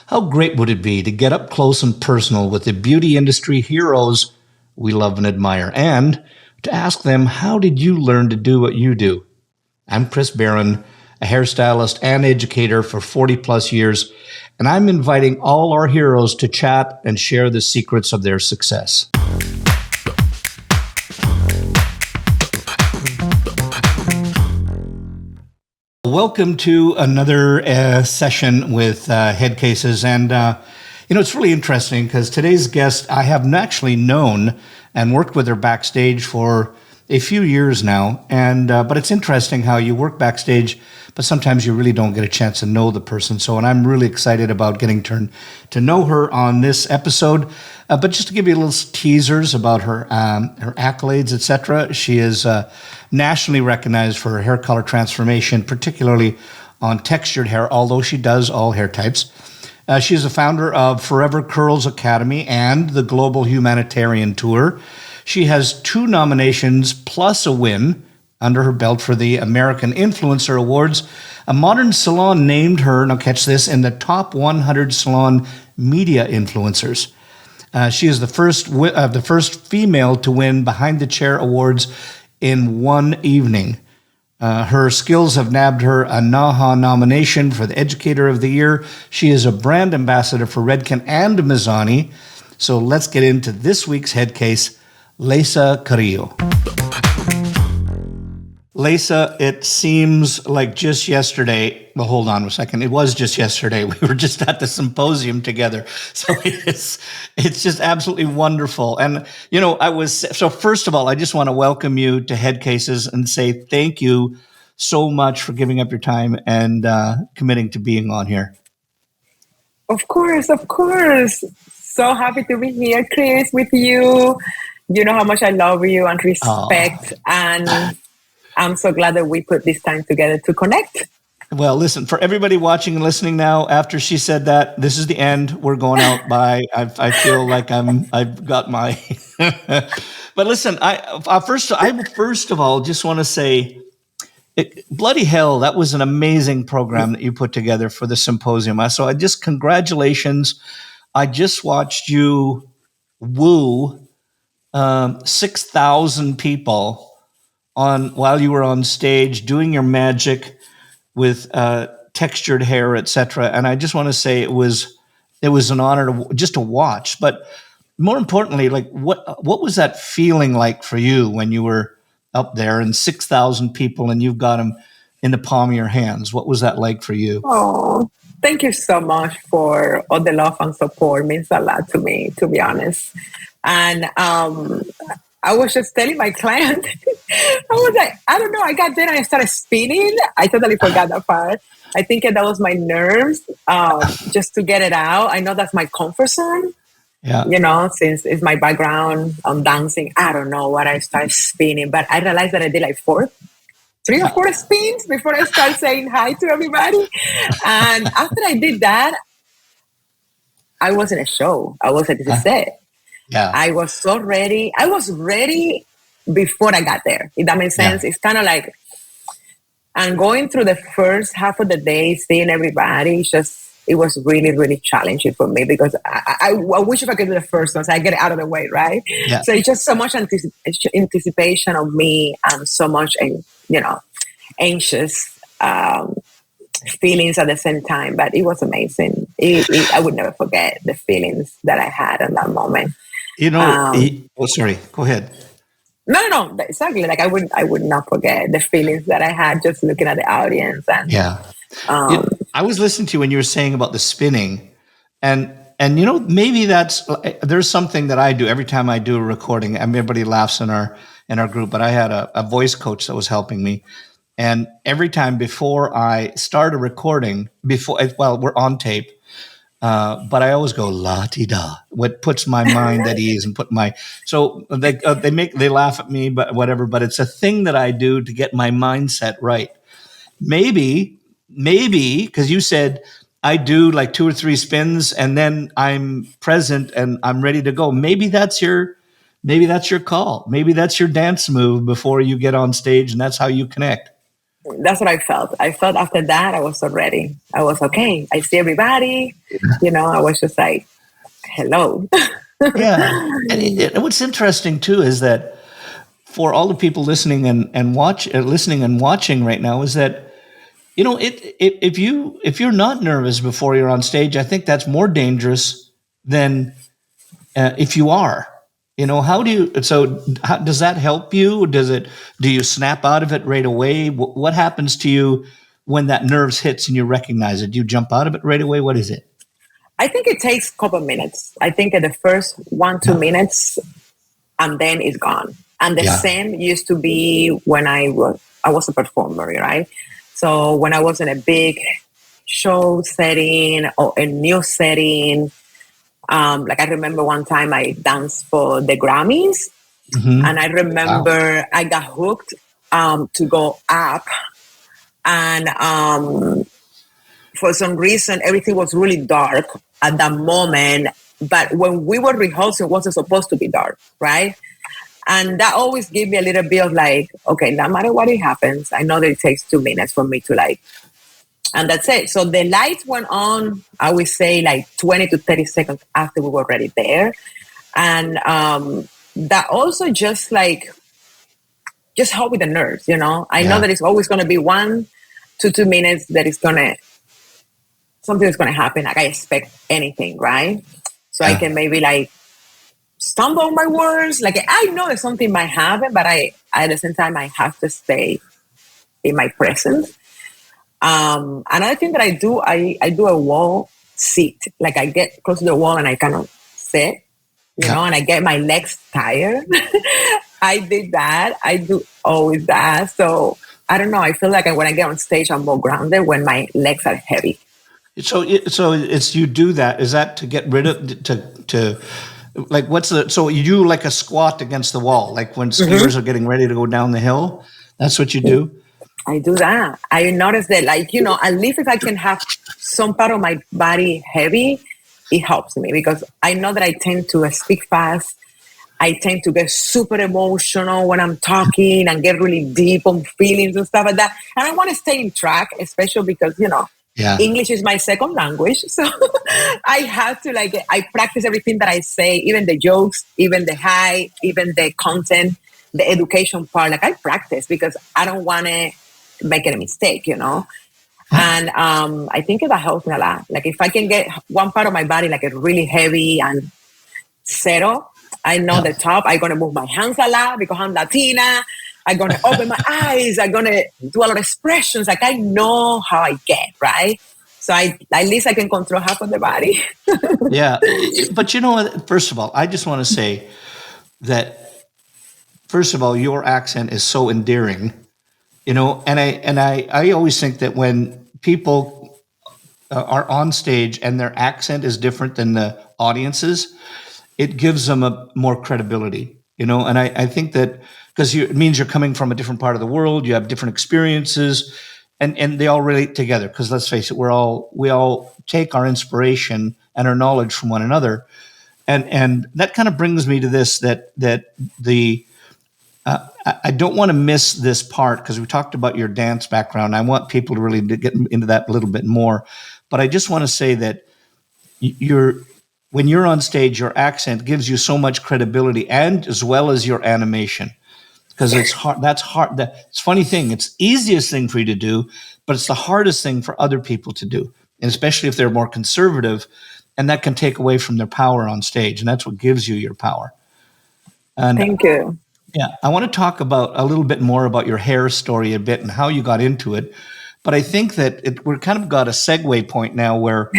How great would it be to get up close and personal with the beauty industry heroes we love and admire, and to ask them, how did you learn to do what you do? I'm Chris Baran, a hairstylist and educator for 40 plus years, and I'm inviting all our heroes to chat and share the secrets of their success. Welcome to another session with Headcases. And, it's really interesting because today's guest I have actually known and worked with her backstage for a few years now. And but it's interesting how you work backstage, but sometimes you really don't get a chance to know the person. And I'm really excited about getting to know her on this episode. But just to give you a little teasers about her accolades, etc. She is nationally recognized for her hair color transformation, particularly on textured hair, although she does all hair types. She is the founder of Forever Curls Academy and the Global Humanitarian Tour. She has 2 nominations plus a win under her belt for the American Influencer Awards. A Modern Salon named her, now catch this, in the top 100 Salon Media Influencers. She is the first female to win Behind the Chair Awards in one evening. Her skills have nabbed her a NAHA nomination for the Educator of the Year. She is a brand ambassador for Redken and Mizani. So let's get into this week's head case, Leysa Carrillo. Leysa, it seems like just yesterday, well, hold on a second. It was just yesterday. We were just at the symposium together. So it's just absolutely wonderful. And, so first of all, I just want to welcome you to Headcases and say thank you so much for giving up your time and committing to being on here. Of course. So happy to be here, Chris, with you. You know how much I love you and respect. And I'm so glad that we put this time together to connect. Well, listen, for everybody watching and listening now, after she said that, this is the end. We're going out by, I feel like I've got my, but listen, I first of all just want to say, bloody hell, that was an amazing program that you put together for the symposium. So congratulations. I just watched you woo 6,000 people while you were on stage doing your magic with textured hair, etc. And I just want to say it was an honor to watch. But more importantly, like what was that feeling like for you when you were up there and 6,000 people and you've got them in the palm of your hands? What was that like for you? Oh, thank you so much for all the love and support. It means a lot to me, to be honest. And I was just telling my client, I was like, I don't know. I got there and I started spinning. I totally forgot that part. I think that was my nerves, just to get it out. I know that's my comfort zone. Yeah. Since it's my background on dancing, I don't know what I started spinning, but I realized that I did like 3 or 4 spins before I started saying hi to everybody. And after I did that, I was in a show. I was at the set. Yeah, I was so ready. I was ready before I got there. If that makes sense. Yeah. It's kind of like, and going through the first half of the day, seeing everybody, it was really, really challenging for me because I wish if I could do the first one so I get it out of the way, right? Yeah. So it's just so much anticipation of me and so much, anxious feelings at the same time. But it was amazing. I would never forget the feelings that I had in that moment. Sorry, go ahead. No, exactly. Like I would not forget the feelings that I had just looking at the audience. And I was listening to you when you were saying about the spinning, and maybe there's something that I do every time I do a recording. Everybody laughs in our group, but I had a voice coach that was helping me, and every time before I start a recording, we're on tape. But I always go la-ti-da, what puts my mind at ease and they laugh at me, but whatever, but it's a thing that I do to get my mindset right. Maybe, because you said I do like 2 or 3 spins and then I'm present and I'm ready to go. Maybe that's your call. Maybe that's your dance move before you get on stage and that's how you connect. That's what I felt. I felt after that I was so ready. I was okay. I see everybody. I was just like, hello. Yeah. And what's interesting too is that for all the people listening listening and watching right now is that if you're not nervous before you're on stage, I think that's more dangerous than if you are. How do you? So, does that help you? Do you snap out of it right away? What happens to you when that nerves hits and you recognize it? Do you jump out of it right away? What is it? I think it takes a couple of minutes. I think at the first 1-2 minutes, and then it's gone. And the Yeah. same used to be when I was a performer, right? So when I was in a big show setting or a new setting, like I remember one time I danced for the Grammys, and I remember I got hooked to go up, and for some reason everything was really dark at that moment. But when we were rehearsing, it wasn't supposed to be dark, right? And that always gave me a little bit of like, okay, no matter what it happens, I know that it takes 2 minutes for me to like, and that's it. So the lights went on, I would say like 20 to 30 seconds after we were already there. And that also just help with the nerves, I know that it's always going to be 1 to 2 minutes that is something is going to happen. Like I expect anything, right? So I can maybe like stumble on my words. Like I know that something might happen, but at the same time, I have to stay in my presence. Another thing that I do a wall sit. Like I get close to the wall and I kind of sit, and I get my legs tired. I did that. I do always that. So I don't know. I feel like when I get on stage, I'm more grounded when my legs are heavy. So it's you do that. Is that to get rid of to like so you do like a squat against the wall, like when skiers are getting ready to go down the hill? That's what you do? I do that. I notice that, like, at least if I can have some part of my body heavy, it helps me because I know that I tend to speak fast. I tend to get super emotional when I'm talking and get really deep on feelings and stuff like that. And I want to stay in track, especially because, English is my second language. So I have to I practice everything that I say, even the jokes, even the high, even the content, the education part. Like I practice because I don't want to make any mistake, And I think that helps me a lot. Like if I can get one part of my body like really heavy and settle, I know the top. I'm gonna move my hands a lot because I'm Latina. I'm gonna open my eyes. I'm gonna do a lot of expressions. Like I know how I get, right? So at least I can control half of the body. Yeah, but you know what? First of all, I just want to say that first of all, your accent is so endearing, and I always think that when people are on stage and their accent is different than the audience's, it gives them a more credibility, and I think that because it means you're coming from a different part of the world, you have different experiences, and they all relate together. Because let's face it, we all take our inspiration and our knowledge from one another, and that kind of brings me to this that the I don't want to miss this part because we talked about your dance background. I want people to really get into that a little bit more, but I just want to say that when you're on stage, your accent gives you so much credibility, and as well as your animation, because it's hard. That's hard. It's a funny thing. It's the easiest thing for you to do, but it's the hardest thing for other people to do, and especially if they're more conservative, and that can take away from their power on stage, and that's what gives you your power. And thank you. Yeah, I want to talk about a little bit more about your hair story a bit and how you got into it. But I think that we're kind of got a segue point now where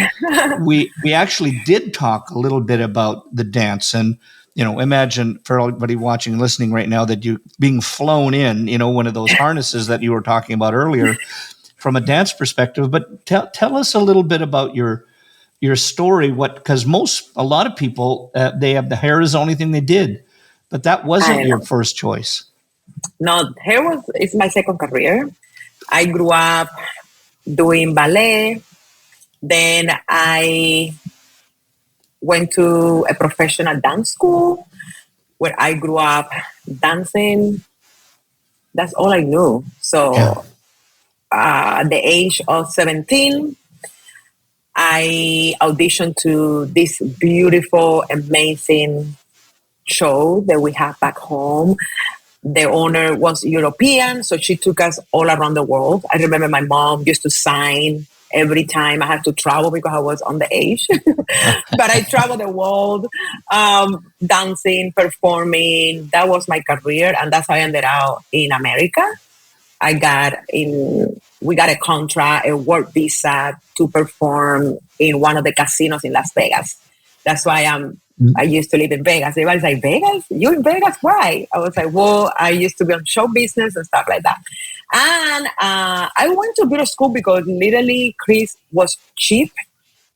we actually did talk a little bit about the dance. And, imagine for everybody watching and listening right now that you being flown in, one of those harnesses that you were talking about earlier from a dance perspective. But tell us a little bit about your story. Because a lot of people, they have the hair is the only thing they did. But that wasn't your first choice. No, hair it's my second career. I grew up doing ballet. Then I went to a professional dance school where I grew up dancing. That's all I knew. So at the age of 17, I auditioned to this beautiful, amazing show that we have back home. The owner was European, so she took us all around the world. I remember my mom used to sign every time I had to travel because I was underage. But I traveled the world, dancing, performing. That was my career, and that's how I ended up in America. We got a contract, a work visa to perform in one of the casinos in Las Vegas. That's why I used to live in Vegas. Everybody's like, Vegas? You in Vegas? Why? I was like, well, I used to be on show business and stuff like that. And I went to beauty school because literally, Chris, was cheap.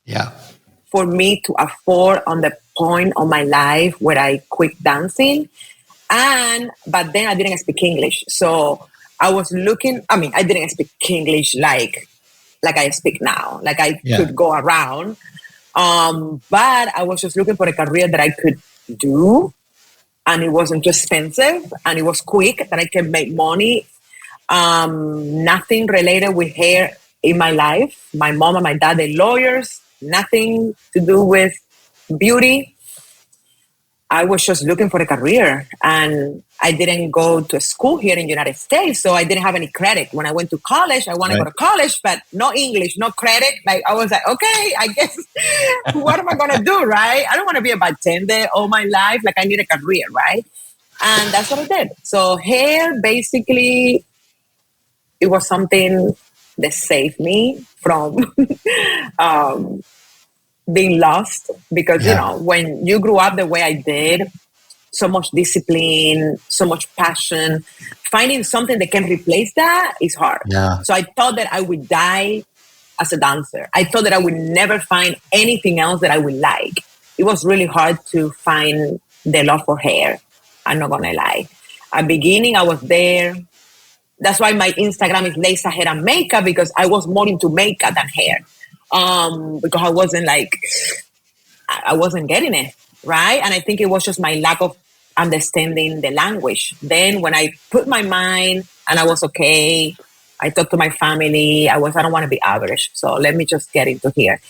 Yeah. For me to afford on the point of my life where I quit dancing. But then I didn't speak English. So I was I didn't speak English like I speak now. Like I could go around. But I was just looking for a career that I could do, and it wasn't too expensive, and it was quick, that I can make money. Nothing related with hair in my life. My mom and my dad, they're lawyers, nothing to do with beauty. I was just looking for a career, and I didn't go to school here in the United States, so I didn't have any credit. When I went to college, I wanted to go to college, but no English, no credit. Like I was like, okay, I guess, what am I going to do, right? I don't want to be a bartender all my life. Like I need a career, right? And that's what I did. So hair, basically, it was something that saved me from being lost, because when you grew up the way I did, so much discipline, so much passion, finding something that can replace that is hard. So I thought that I would die as a dancer. I thought that I would never find anything else that I would like. It was really hard to find the love for hair. I'm not gonna lie. At the beginning, I was there. That's why my Instagram is Leysa Hair and Makeup, because I was more into makeup than hair. Because I wasn't getting it, right? And I think it was just my lack of understanding the language. Then when I put my mind and I was okay, I talked to my family, I don't want to be average, so let me just get into here.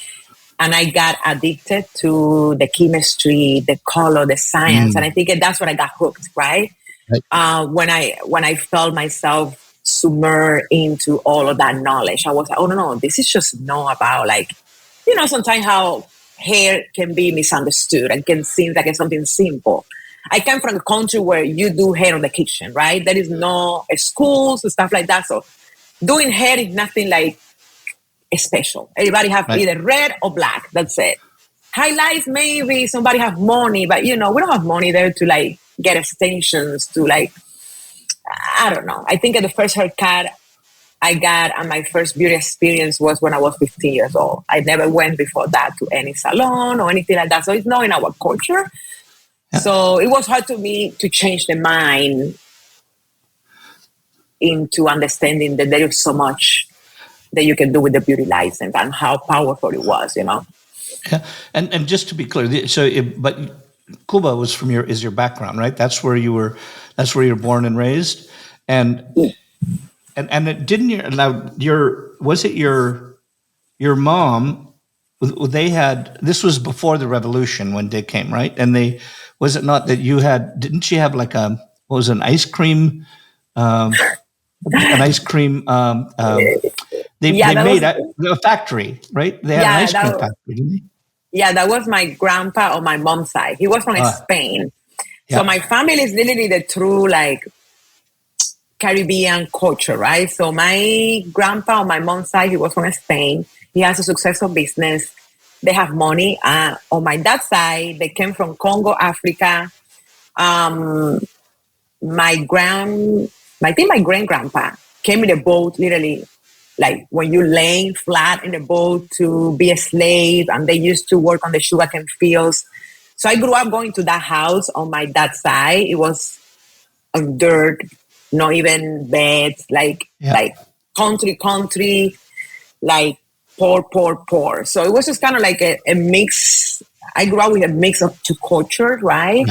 And I got addicted to the chemistry, the color, the science. And I think that's what I got hooked, right? When I felt myself submerged into all of that knowledge, I was like, oh no, this is just not about sometimes how hair can be misunderstood and can seem like it's something simple. I come from a country where you do hair in the kitchen, right? There is no schools and stuff like that. So doing hair is nothing like special. Everybody have either red or black. That's it. Highlights, maybe somebody have money, but we don't have money there to get extensions to I don't know. I think at the first haircut I got and my first beauty experience was when I was 15 years old. I never went before that to any salon or anything like that. So it's not in our culture. Yeah. So it was hard to me to change the mind into understanding that there is so much that you can do with the beauty license and how powerful it was, Yeah. And just to be clear, but Cuba is your background, right? That's where you were born and raised. And was it your mom? This was before the revolution when they came, right? And was it not that didn't she have an ice cream, they made a factory, right? They had an ice cream factory, didn't they? Yeah, that was my grandpa on my mom's side. He was from Spain. Yeah. So my family is literally the true Caribbean culture, right? So my grandpa on my mom's side, he was from Spain. He has a successful business. They have money. On my dad's side, they came from Congo, Africa. I think my great-grandpa came in a boat, literally, when you lay flat in a boat to be a slave, and they used to work on the sugarcane fields. So I grew up going to that house on my dad's side. It was on dirt, not even beds, country, poor. So it was just kind of like a mix. I grew up with a mix of two cultures, right?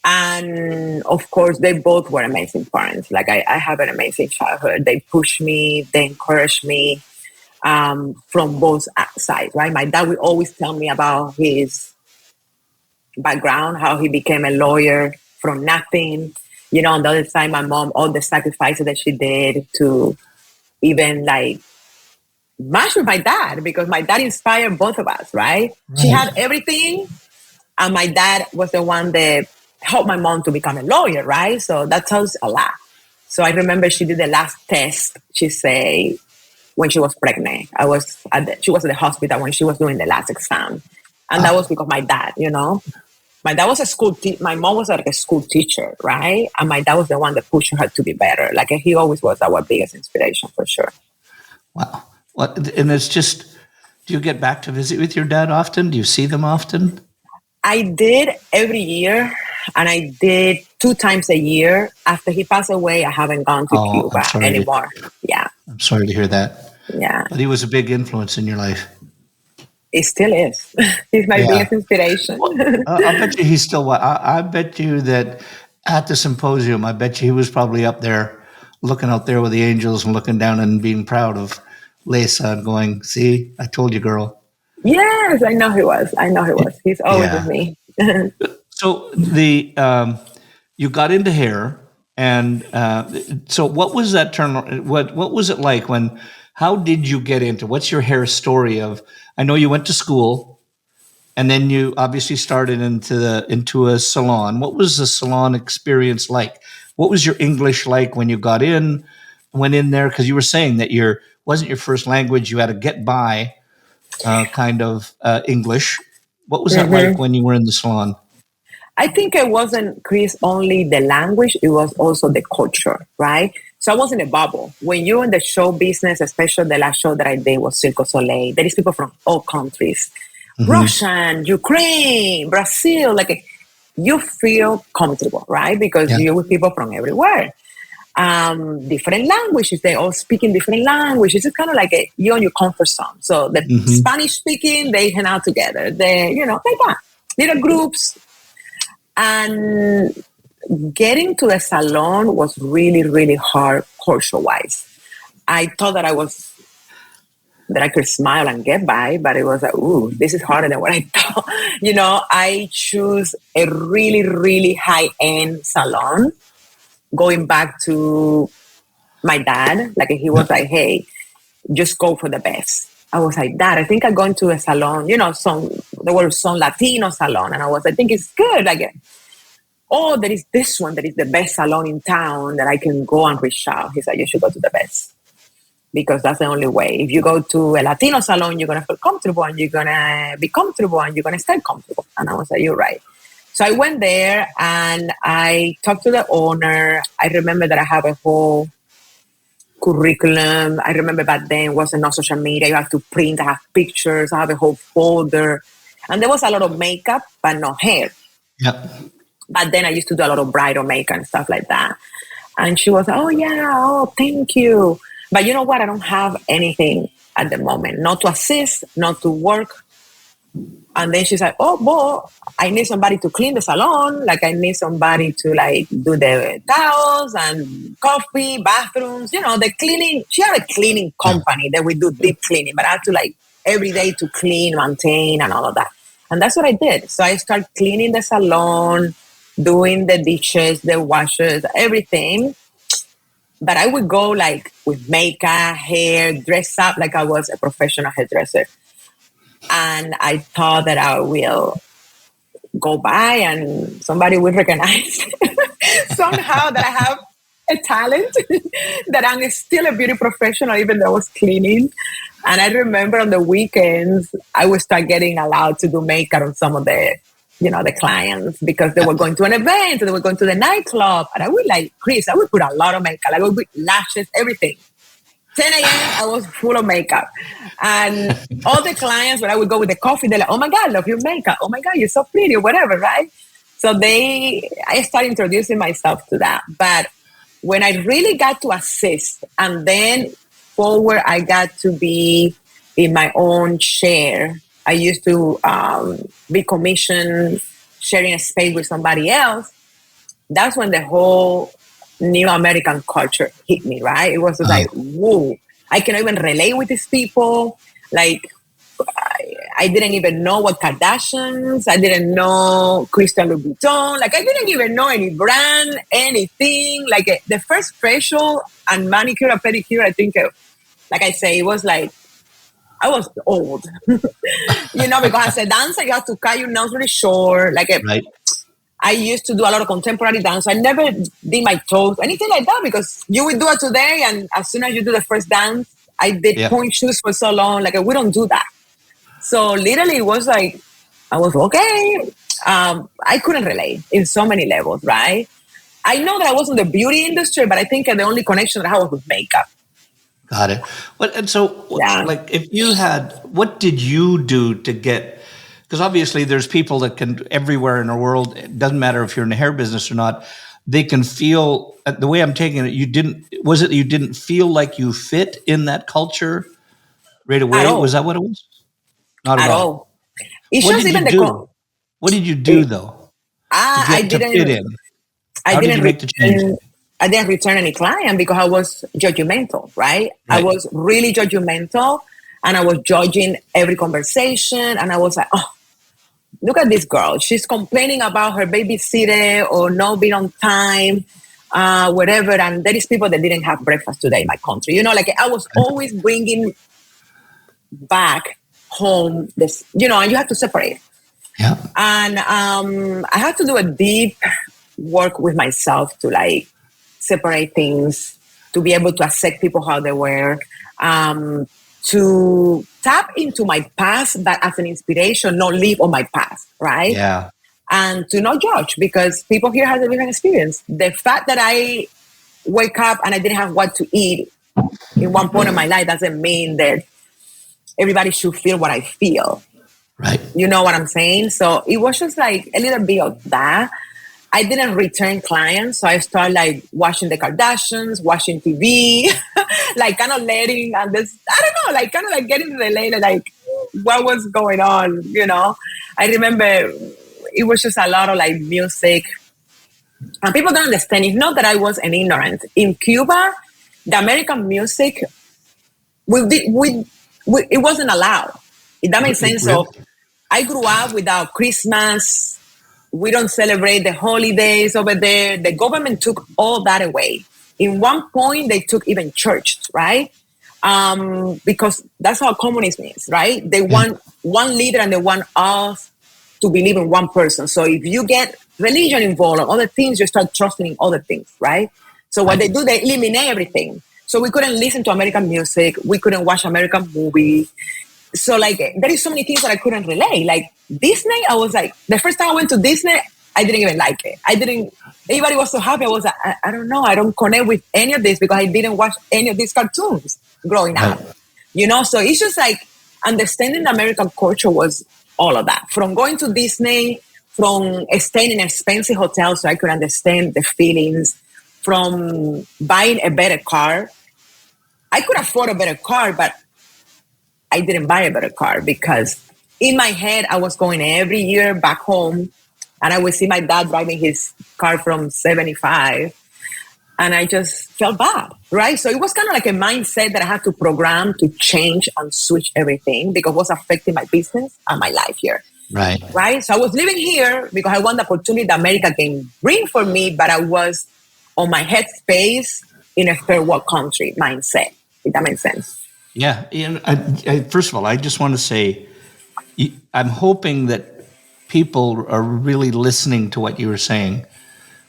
And of course, they both were amazing parents. Like I have an amazing childhood. They pushed me, they encouraged me from both sides, right? My dad would always tell me about his background, how he became a lawyer from nothing. You know, on the other side, my mom, all the sacrifices that she did to even like match with my dad, because my dad inspired both of us, right? She Right. had everything, and my dad was the one that helped my mom to become a lawyer, right? So that tells a lot. So I remember she did the last test. She said when she was pregnant, she was at the hospital when she was doing the last exam, and that was because my dad, you know. My dad was my mom was like a school teacher, right? And my dad was the one that pushed her to be better. Like he always was our biggest inspiration for sure. Wow. Well, and it's just, do you get back to visit with your dad often? Do you see them often? I did every year, and I did 2 times a year. After he passed away, I haven't gone to Oh, Cuba anymore. Yeah, I'm sorry to hear that. yeah. But he was a big influence in your life. It still is. He's my Yeah. biggest inspiration. Well, I'll bet you he's still. I bet you that at the symposium, I bet you he was probably up there, looking out there with the angels and looking down and being proud of Leysa and going, "See, I told you, girl." Yes, I know he was. I know he was. He's always with Yeah. me. So you got into hair, and so what was that turn? What was it like when? How did you get into? What's your hair story of? I know you went to school, and then you obviously started into a salon. What was the salon experience like? What was your English like when you went in there? Because you were saying that your wasn't your first language. You had to get by kind of English. What was that like Hmm. when you were in the salon? I think it wasn't, Chris, only the language, it was also the culture, right? So I was in a bubble. When you're in the show business, especially the last show that I did was Cirque du Soleil, there is people from all countries. Hmm. Russian, Ukraine, Brazil, like you feel comfortable, right? Because Yeah. you're with people from everywhere. Different languages, they all speak in different languages. It's kind of like you're in your comfort zone. So the Hmm. Spanish speaking, they hang out together. They, like that. Little groups. And getting to the salon was really, really hard culture wise. I thought that I could smile and get by, but it was like, ooh, this is harder than what I thought. I choose a really, really high end salon, going back to my dad. Like he was like, hey, just go for the best. I was like, Dad, I think I'm going to a salon, there were some Latino salon. And I think it's good. Like, oh, there is this one that is the best salon in town that I can go and reach out. He said, you should go to the best, because that's the only way. If you go to a Latino salon, you're going to feel comfortable, and you're going to be comfortable, and you're going to stay comfortable. And I was like, you're right. So I went there and I talked to the owner. I remember that I have a whole curriculum. I remember back then wasn't no social media. You have to print, I have pictures, I have a whole folder. And there was a lot of makeup, but no hair. Yep. But then I used to do a lot of bridal makeup and stuff like that. And she was like, oh, yeah, oh, thank you. But you know what? I don't have anything at the moment, not to assist, not to work. And then she's like, oh, boy, I need somebody to clean the salon. Like, I need somebody to, like, do the towels and coffee, bathrooms, the cleaning. She had a cleaning Yeah. company that we do deep cleaning, but I had to, like, every day to clean, maintain, and all of that. And that's what I did. So I started cleaning the salon, doing the dishes, the washers, everything. But I would go, like, with makeup, hair, dress up like I was a professional hairdresser. And I thought that I will go by and somebody will recognize somehow that I have a talent, that I'm still a beauty professional, even though I was cleaning. And I remember on the weekends, I would start getting allowed to do makeup on some of the clients, because they were going to an event, they were going to the nightclub. And I would Chris, I would put a lot of makeup. I would put lashes, everything. 10 a.m., I was full of makeup. And all the clients, when I would go with the coffee, they're like, oh my God, love your makeup. Oh my God, you're so pretty, or whatever, right? So I started introducing myself to that. But when I really got to assist, and then forward, I got to be in my own chair. I used to be commissioned, sharing a space with somebody else. that's when the whole new American culture hit me, right? It was just like, whoa, I cannot even relate with these people. Like, I didn't even know what Kardashians. I didn't know Christian Louboutin. Like, I didn't even know any brand, anything. Like, the first facial and manicure and pedicure, I think, like I say, it was like, I was old, because as a dancer, you have to cut your nails really short. Like, Right. I used to do a lot of contemporary dance. I never did my toes, anything like that, because you would do it today, and as soon as you do the first dance, I did point shoes for so long. Like, we don't do that. So literally, it was like, I was okay. I couldn't relate in so many levels, right? I know that I was in the beauty industry, but I think the only connection that I had was with makeup. Got it. And so, like, if you had, what did you do to get? Because obviously, there's people that can everywhere in the world. It doesn't matter if you're in the hair business or not. They can feel the way I'm taking it. You didn't feel like you fit in that culture right away? Was that what it was? Not at all. It's what just did even you do? What did you do though? To fit in? How did you make the change? I didn't return any client because I was judgmental, right? I was really judgmental, and I was judging every conversation, and I was like, oh, look at this girl. She's complaining about her babysitter or not being on time, whatever. And there is people that didn't have breakfast today in my country. Like, I was always bringing back home this, and you have to separate. Yeah. And I had to do a deep work with myself to, like, separate things, to be able to accept people how they were, to tap into my past, but as an inspiration, not live on my past, right? Yeah. And to not judge, because people here have a different experience. The fact that I wake up and I didn't have what to eat in one point of my life doesn't mean that everybody should feel what I feel. Right. You know what I'm saying? So it was just like a little bit of that. I didn't return clients, so I started like watching the Kardashians, watching TV, like kind of letting and this, I don't know, like kind of like getting related, like what was going on, I remember it was just a lot of like music, and people don't understand. It's not that I was an ignorant. In Cuba, the American music, it wasn't allowed. If that makes sense. So I grew up without Christmas. We don't celebrate the holidays over there. The government took all that away. In one point, they took even church, right? Because that's how communism is, right? They want one leader and they want us to believe in one person. So if you get religion involved or other things, you start trusting in other things, right? So what they do, they eliminate everything. So we couldn't listen to American music. We couldn't watch American movies. So like, there is so many things that I couldn't relate. Like Disney, I was like, the first time I went to Disney, I didn't even like it. Everybody was so happy. I was like, I don't know. I don't connect with any of this because I didn't watch any of these cartoons growing up. So it's just like understanding the American culture was all of that. From going to Disney, from staying in expensive hotels so I could understand the feelings, from buying a better car. I could afford a better car, but I didn't buy a better car because in my head, I was going every year back home and I would see my dad driving his car from 75 and I just felt bad, right? So it was kind of like a mindset that I had to program to change and switch everything because it was affecting my business and my life here. Right. So I was living here because I want the opportunity that America can bring for me, but I was on my headspace in a third world country mindset, if that makes sense. Yeah. First of all, I just want to say, I'm hoping that people are really listening to what you were saying,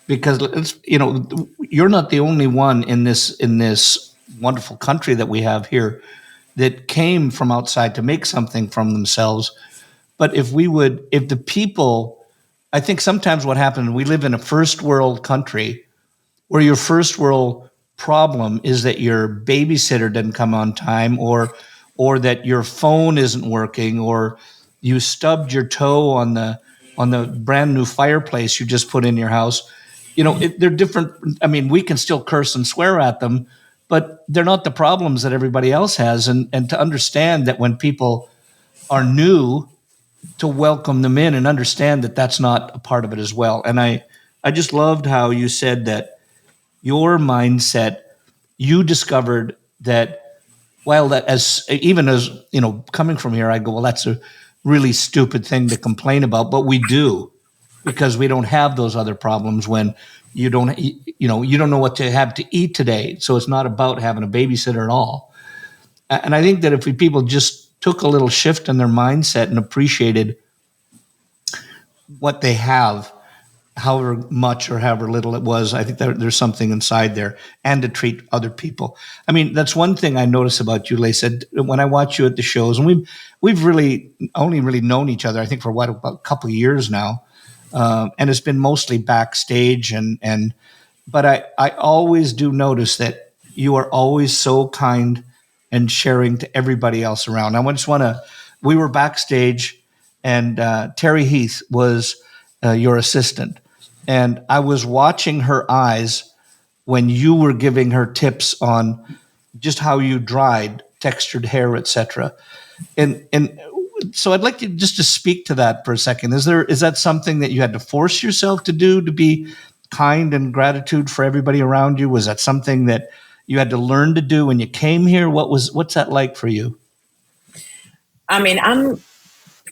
because you're not the only one in this wonderful country that we have here that came from outside to make something from themselves. But if the people, I think sometimes what happens, we live in a first world country where your first world problem is that your babysitter didn't come on time, or that your phone isn't working, or you stubbed your toe on the brand new fireplace you just put in your house. They're different. I mean, we can still curse and swear at them, but they're not the problems that everybody else has. And to understand that when people are new, to welcome them in and understand that that's not a part of it as well. And I I just loved how you said that your mindset, you discovered that, well, that as even as, coming from here, I go, well, that's a really stupid thing to complain about, but we do, because we don't have those other problems when you don't, you don't know what to have to eat today. So it's not about having a babysitter at all. And I think that if people just took a little shift in their mindset and appreciated what they have, however much or however little it was, I think that there's something inside there, and to treat other people. I mean, that's one thing I notice about you, Leysa. When I watch you at the shows, and we've really only really known each other, I think, for about a couple of years now, and it's been mostly backstage. But I always do notice that you are always so kind and sharing to everybody else around. We were backstage, and Terry Heath was your assistant. And I was watching her eyes when you were giving her tips on just how you dried textured hair, etc. And so I'd like you just to speak to that for a second. Is that something that you had to force yourself to do, to be kind and gratitude for everybody around you? Was that something that you had to learn to do when you came here? What's that like for you? I mean,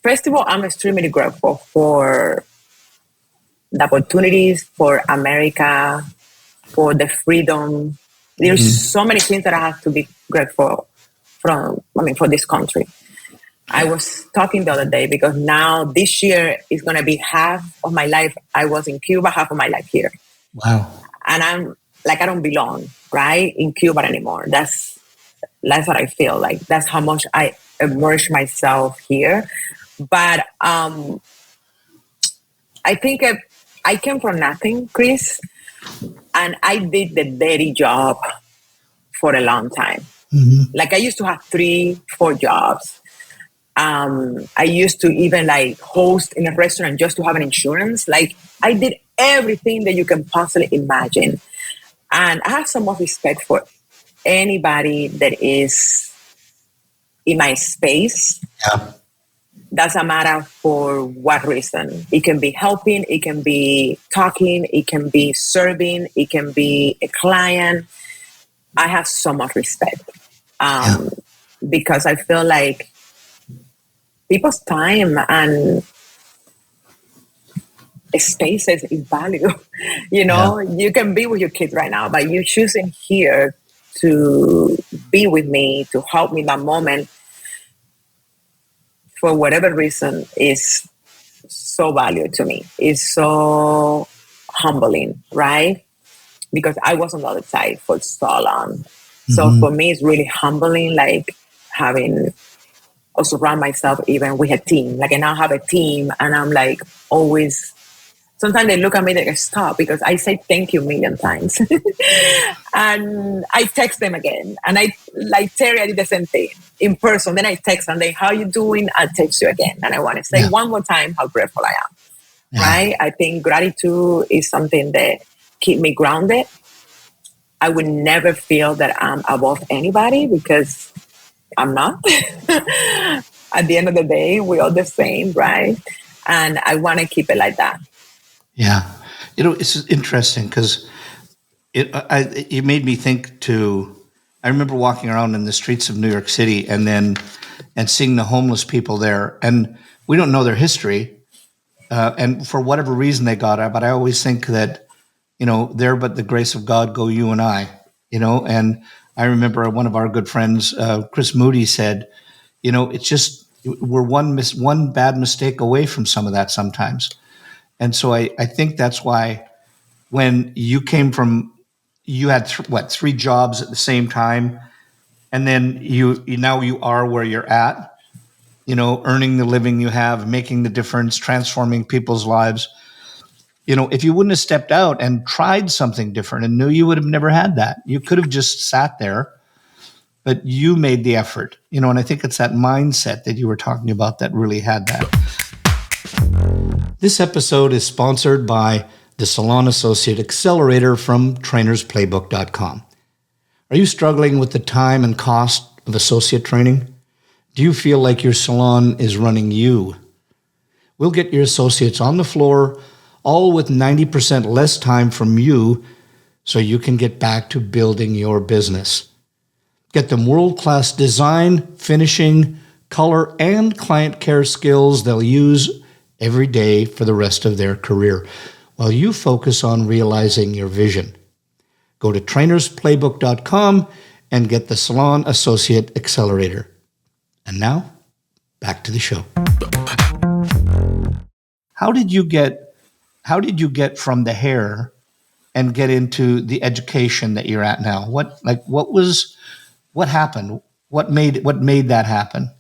first of all, I'm extremely grateful for the opportunities, for America, for the freedom. There's so many things that I have to be grateful for this country. I was talking the other day, because now this year is going to be half of my life I was in Cuba, half of my life here. Wow. And I'm like, I don't belong, right, in Cuba anymore. That's what I feel like. That's how much I immerse myself here. But I think I came from nothing, Chris, and I did the dirty job for a long time. Mm-hmm. Like, I used to have 3-4 jobs. I used to even host in a restaurant just to have an insurance. Like, I did everything that you can possibly imagine. And I have so much respect for anybody that is in my space. Yeah. Doesn't matter for what reason. It can be helping, it can be talking, it can be serving, it can be a client. I have so much respect because I feel like people's time and spaces is value. You can be with your kids right now, but you're choosing here to be with me, to help me in that moment, for whatever reason, is so valuable to me. It's so humbling, right? Because I was on the other side for so long. Mm-hmm. So for me, it's really humbling, having also surround myself even with a team. I now have a team, and I'm always, sometimes they look at me, they stop, because I say thank you a million times. And I text them again. And Terry, I did the same thing in person. Then I text them, how you doing? I'll text you again. And I want to say one more time how grateful I am. Yeah. Right? I think gratitude is something that keep me grounded. I would never feel that I'm above anybody, because I'm not. At the end of the day, we're all the same, right? And I want to keep it like that. Yeah. It's interesting because it made me think I remember walking around in the streets of New York City and seeing the homeless people there. And we don't know their history. And for whatever reason they got out, but I always think that, there but the grace of God go you and I, and I remember one of our good friends, Chris Moody, said, it's just, we're one bad mistake away from some of that sometimes. And so I think that's why when you came from, you had 3 jobs at the same time, and then now you are where you're at, earning the living you have, making the difference, transforming people's lives. If you wouldn't have stepped out and tried something different and knew, you would have never had that. You could have just sat there, but you made the effort, and I think it's that mindset that you were talking about that really had that. This episode is sponsored by the Salon Associate Accelerator from trainersplaybook.com. Are you struggling with the time and cost of associate training? Do you feel like your salon is running you? We'll get your associates on the floor, all with 90% less time from you so you can get back to building your business. Get them world-class design, finishing, color, and client care skills they'll use every day for the rest of their career while you focus on realizing your vision. Go to trainersplaybook.com and get the Salon Associate Accelerator. And now, back to the show. How did you get from the hair and get into the education that you're at now? What happened? What made that happen?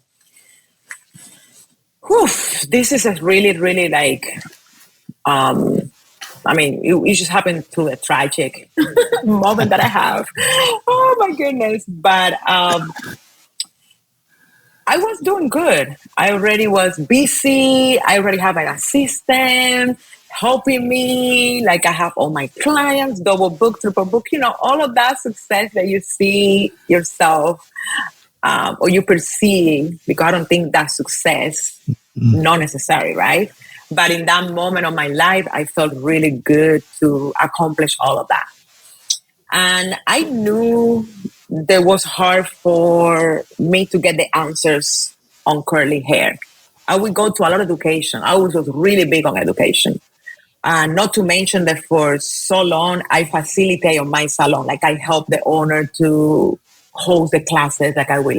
Whew, this is a really, really it just happened to a tragic moment that I have. Oh my goodness. But I was doing good. I already was busy. I already have an assistant helping me. Like I have all my clients, double book, triple book, all of that success that you see yourself or you perceive, because I don't think that's success, not necessary, right? But in that moment of my life, I felt really good to accomplish all of that. And I knew that was hard for me to get the answers on curly hair. I would go to a lot of education. I was really big on education. Not to mention that for so long, I facilitate on my salon. Like I help the owner to host the classes. Like I would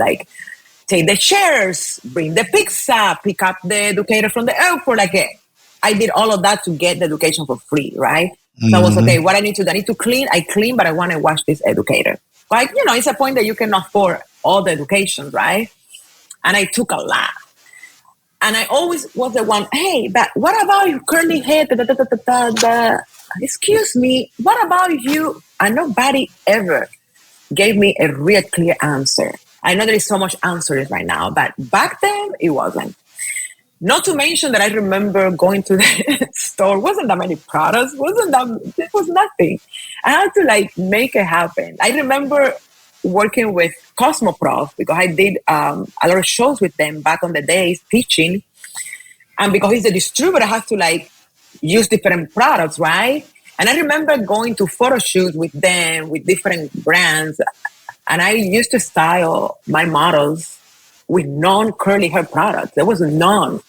take the chairs, bring the pizza, pick up the educator from the airport. I did all of that to get the education for free, right? Mm-hmm. So I was, okay, what I need to clean, I clean, but I want to watch this educator. It's a point that you can afford all the education, right? And I took a lot. And I always was the one, hey, but what about your curly hair? Excuse me, what about you? And nobody ever gave me a real clear answer. I know there is so much answers right now, but back then it wasn't. Not to mention that I remember going to the store, wasn't that many products, it was nothing. I had to make it happen. I remember working with Cosmoprof because I did a lot of shows with them back on the days teaching. And because he's a distributor, I have to use different products, right? And I remember going to photo shoots with them, with different brands. And I used to style my models with non-curly hair products. There was none,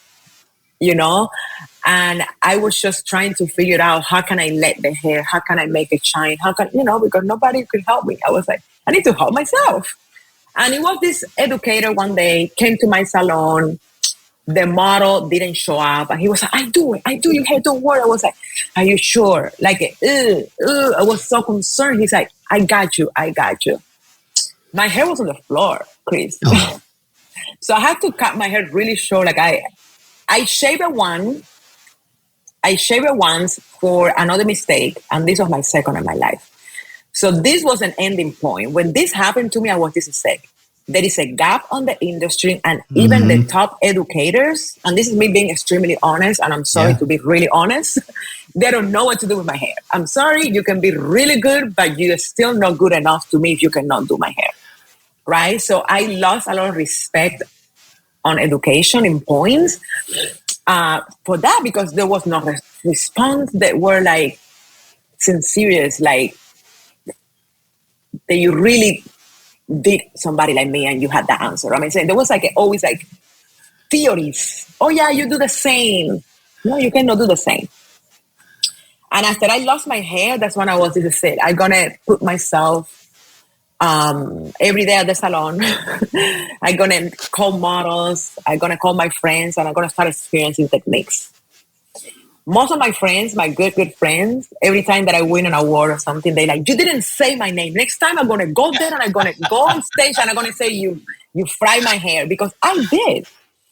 and I was just trying to figure out how can I let the hair, how can I make it shine, because nobody could help me. I was like, I need to help myself. And it was this educator one day came to my salon. The model didn't show up, and he was like, I do your hair, don't worry. I was like, are you sure? I was so concerned. He's like, I got you. My hair was on the floor, Chris. Oh. So I had to cut my hair really short. I shaved it once for another mistake, and this was my second in my life. So this was an ending point. When this happened to me, I was this mistake. There is a gap on the industry, and even the top educators, and this is me being extremely honest, and I'm sorry to be really honest, they don't know what to do with my hair. I'm sorry, you can be really good, but you're still not good enough to me if you cannot do my hair, right? So I lost a lot of respect on education in points for that, because there was no response that were sincere, that you really did somebody like me and you had the answer. I mean, there was always theories. Oh yeah, you do the same. No, you cannot do the same. And after I lost my hair, that's when I was said, I'm gonna put myself every day at the salon. I'm gonna call models, I'm gonna call my friends, and I'm gonna start experiencing techniques. Most of my friends, my good friends, every time that I win an award or something, they you didn't say my name. Next time I'm gonna go there and I'm gonna go on stage and I'm gonna say you fry my hair, because I did.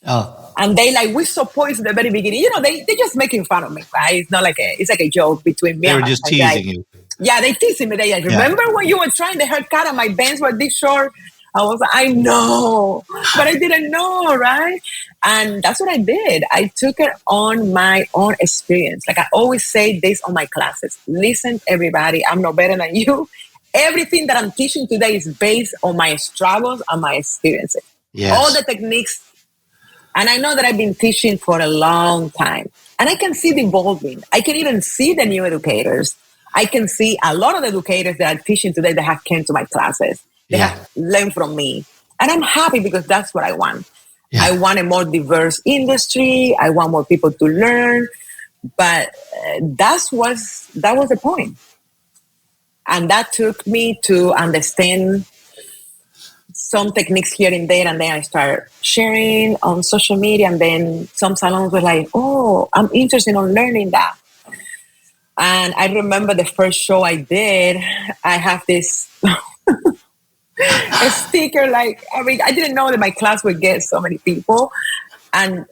Oh. And they we're so poised at the very beginning. They're just making fun of me, right? It's not it's a joke between me. They were just teasing you. Yeah, they teasing me. They remember when you were trying the haircut and my bangs were this short? I was like, I know, but I didn't know, right? And that's what I did. I took it on my own experience. I always say this on my classes. Listen, everybody, I'm no better than you. Everything that I'm teaching today is based on my struggles and my experiences. Yes. All the techniques And I know that I've been teaching for a long time. And I can see the evolving. I can even see the new educators. I can see a lot of the educators that are teaching today that have came to my classes. They have learned from me. And I'm happy because that's what I want. Yeah. I want a more diverse industry. I want more people to learn. But that was the point. And that took me to understand some techniques here and there, and then I started sharing on social media, and then some salons were like, oh, I'm interested in learning that. And I remember the first show I did, I have this a sticker, like, I mean, I didn't know that my class would get so many people, and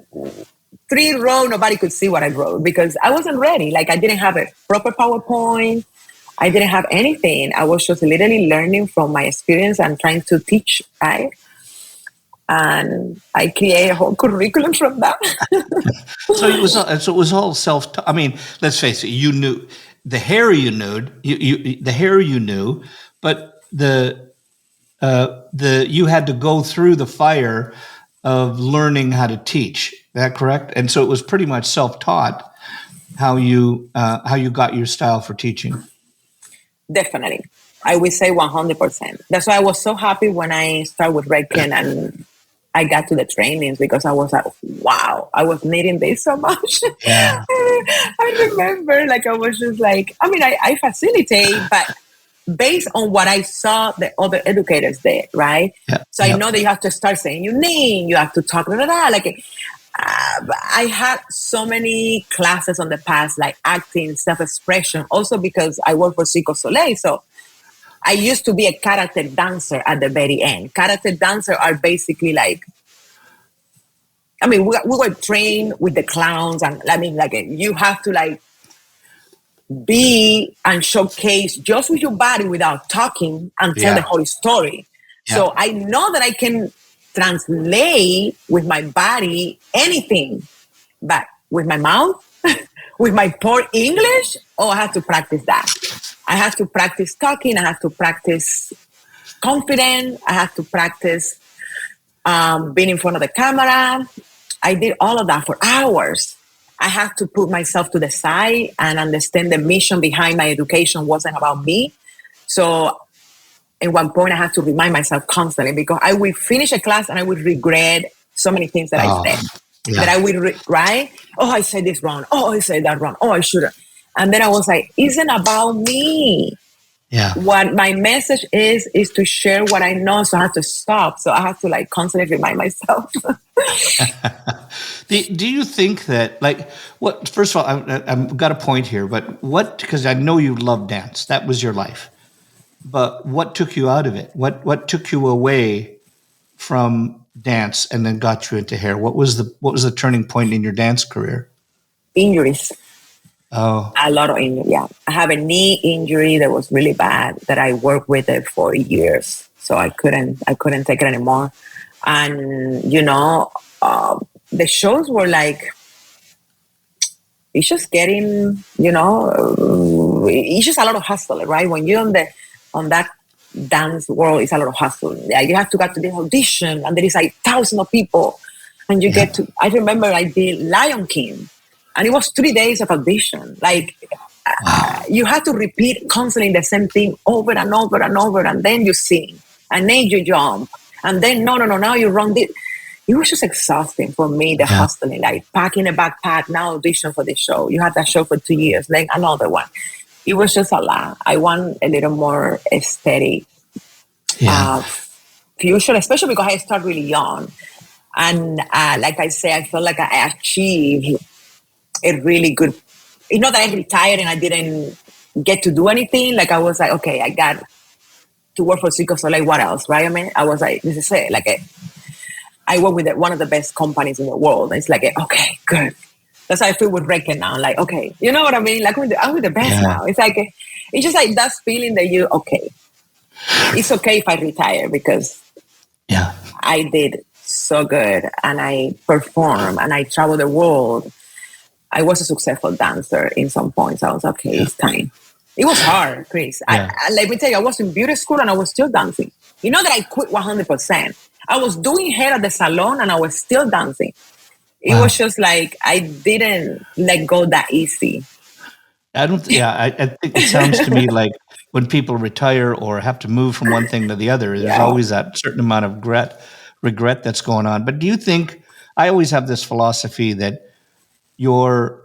3 rows, nobody could see what I wrote because I wasn't ready. Like, I didn't have a proper PowerPoint. I didn't have anything. I was just literally learning from my experience and trying to teach, right? And I created a whole curriculum from that. So it was all self-taught. I mean, let's face it. You knew the hair. You knew the hair. You knew, but the you had to go through the fire of learning how to teach. Is that correct? And so it was pretty much self-taught how you got your style for teaching. Definitely. I would say 100%. That's why I was so happy when I started with Redken and I got to the trainings because I was like, wow, I was needing this so much. Yeah. I remember, like, I was just like, I mean, I facilitate, but based on what I saw the other educators did, right? Yeah. So I know that you have to start saying your name, you have to talk, like, I had so many classes on the past, like acting, self-expression, also because I work for Cirque du Soleil. So I used to be a character dancer at the very end. Character dancers are basically like, I mean, we were trained with the clowns, and I mean, like, you have to like be and showcase just with your body without talking and tell the whole story. Yeah. So I know that I can translate with my body anything, but with my mouth, with my poor English, I have to practice that. I have to practice talking. I have to practice confidence. I have to practice being in front of the camera. I did all of that for hours. I have to put myself to the side and understand the mission behind my education wasn't about me. So at one point, I have to remind myself constantly because I will finish a class and I would regret so many things that I said. Yeah. That I would, right? Oh, I said this wrong. Oh, I said that wrong. Oh, I shouldn't. And then I was like, isn't about me. Yeah. What my message is to share what I know. So I have to stop. So I have to like constantly remind myself. Do you think that, like, what? First of all, I've got a point here, but what? Because I know you love dance. That was your life. But what took you out of it? What took you away from dance and then got you into hair? What was the turning point in your dance career? Injuries. Oh, a lot of injuries. Yeah, I have a knee injury that was really bad that I worked with it for years, so I couldn't take it anymore. And the shows were like, it's just getting, it's just a lot of hustle, right? When you're on that dance world, it's a lot of hustle. Yeah, you have to go to the audition, and there is like thousands of people, and you get to. I remember I did Lion King, and it was 3 days of audition. Like, you have to repeat constantly the same thing over and over and over, and then you sing, and then you jump, and then no, now you run this. It was just exhausting for me, the hustling, like packing a backpack, now audition for the show. You had that show for 2 years, then another one. It was just a lot. I want a little more aesthetic future, especially because I started really young. And like I say, I felt like I achieved a really good, that I retired and I didn't get to do anything. Like I was like, okay, I got to work for Cirque du Soleil. What else, right? I mean, I was like, this is it. Like, I work with one of the best companies in the world. It's like, okay, good. That's how I feel with Redken now. Like, okay, you know what I mean? Like, I'm with the best now. It's like, it's just like that feeling that it's okay if I retire because I did so good and I performed and I traveled the world. I was a successful dancer in some points. I was okay, it's time. It was hard, Chris. Let me tell you, I was in beauty school and I was still dancing. You know that I quit 100%. I was doing hair at the salon and I was still dancing. It was just like I didn't let go that easy. I don't. Yeah, I think it sounds to me like when people retire or have to move from one thing to the other, there's Yeah. always that certain amount of regret that's going on. But do you think? I always have this philosophy that your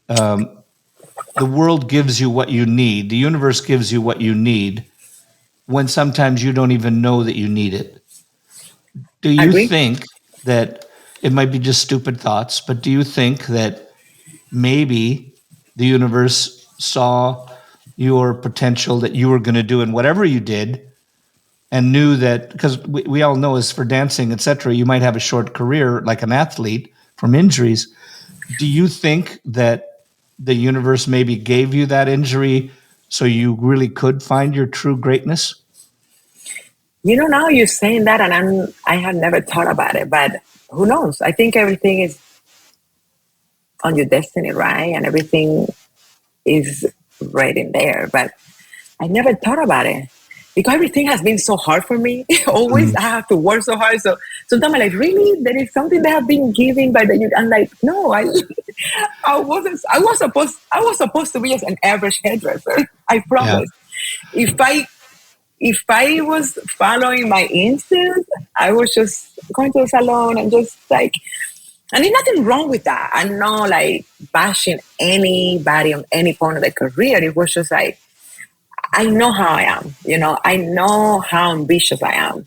the world gives you what you need, the universe gives you what you need, when sometimes you don't even know that you need it. Do you Agree? think that it might be just stupid thoughts, but do you think that maybe the universe saw your potential that you were going to do in whatever you did and knew that, because we all know as for dancing, etc., you might have a short career like an athlete from injuries. Do you think that the universe maybe gave you that injury so you really could find your true greatness? Now you're saying that, and I have never thought about it, but who knows? I think everything is on your destiny, right? And everything is right in there. But I never thought about it because everything has been so hard for me. Always, Mm, I have to work so hard. So sometimes I'm like, really, there is something that have been given by the. I'm like, no, I wasn't. I was supposed to be just an average hairdresser. I yeah, promise. If I was following my instincts, I was just going to a salon and just like, and there's nothing wrong with that. I'm not like bashing anybody on any point of their career. It was just like, I know how I am, I know how ambitious I am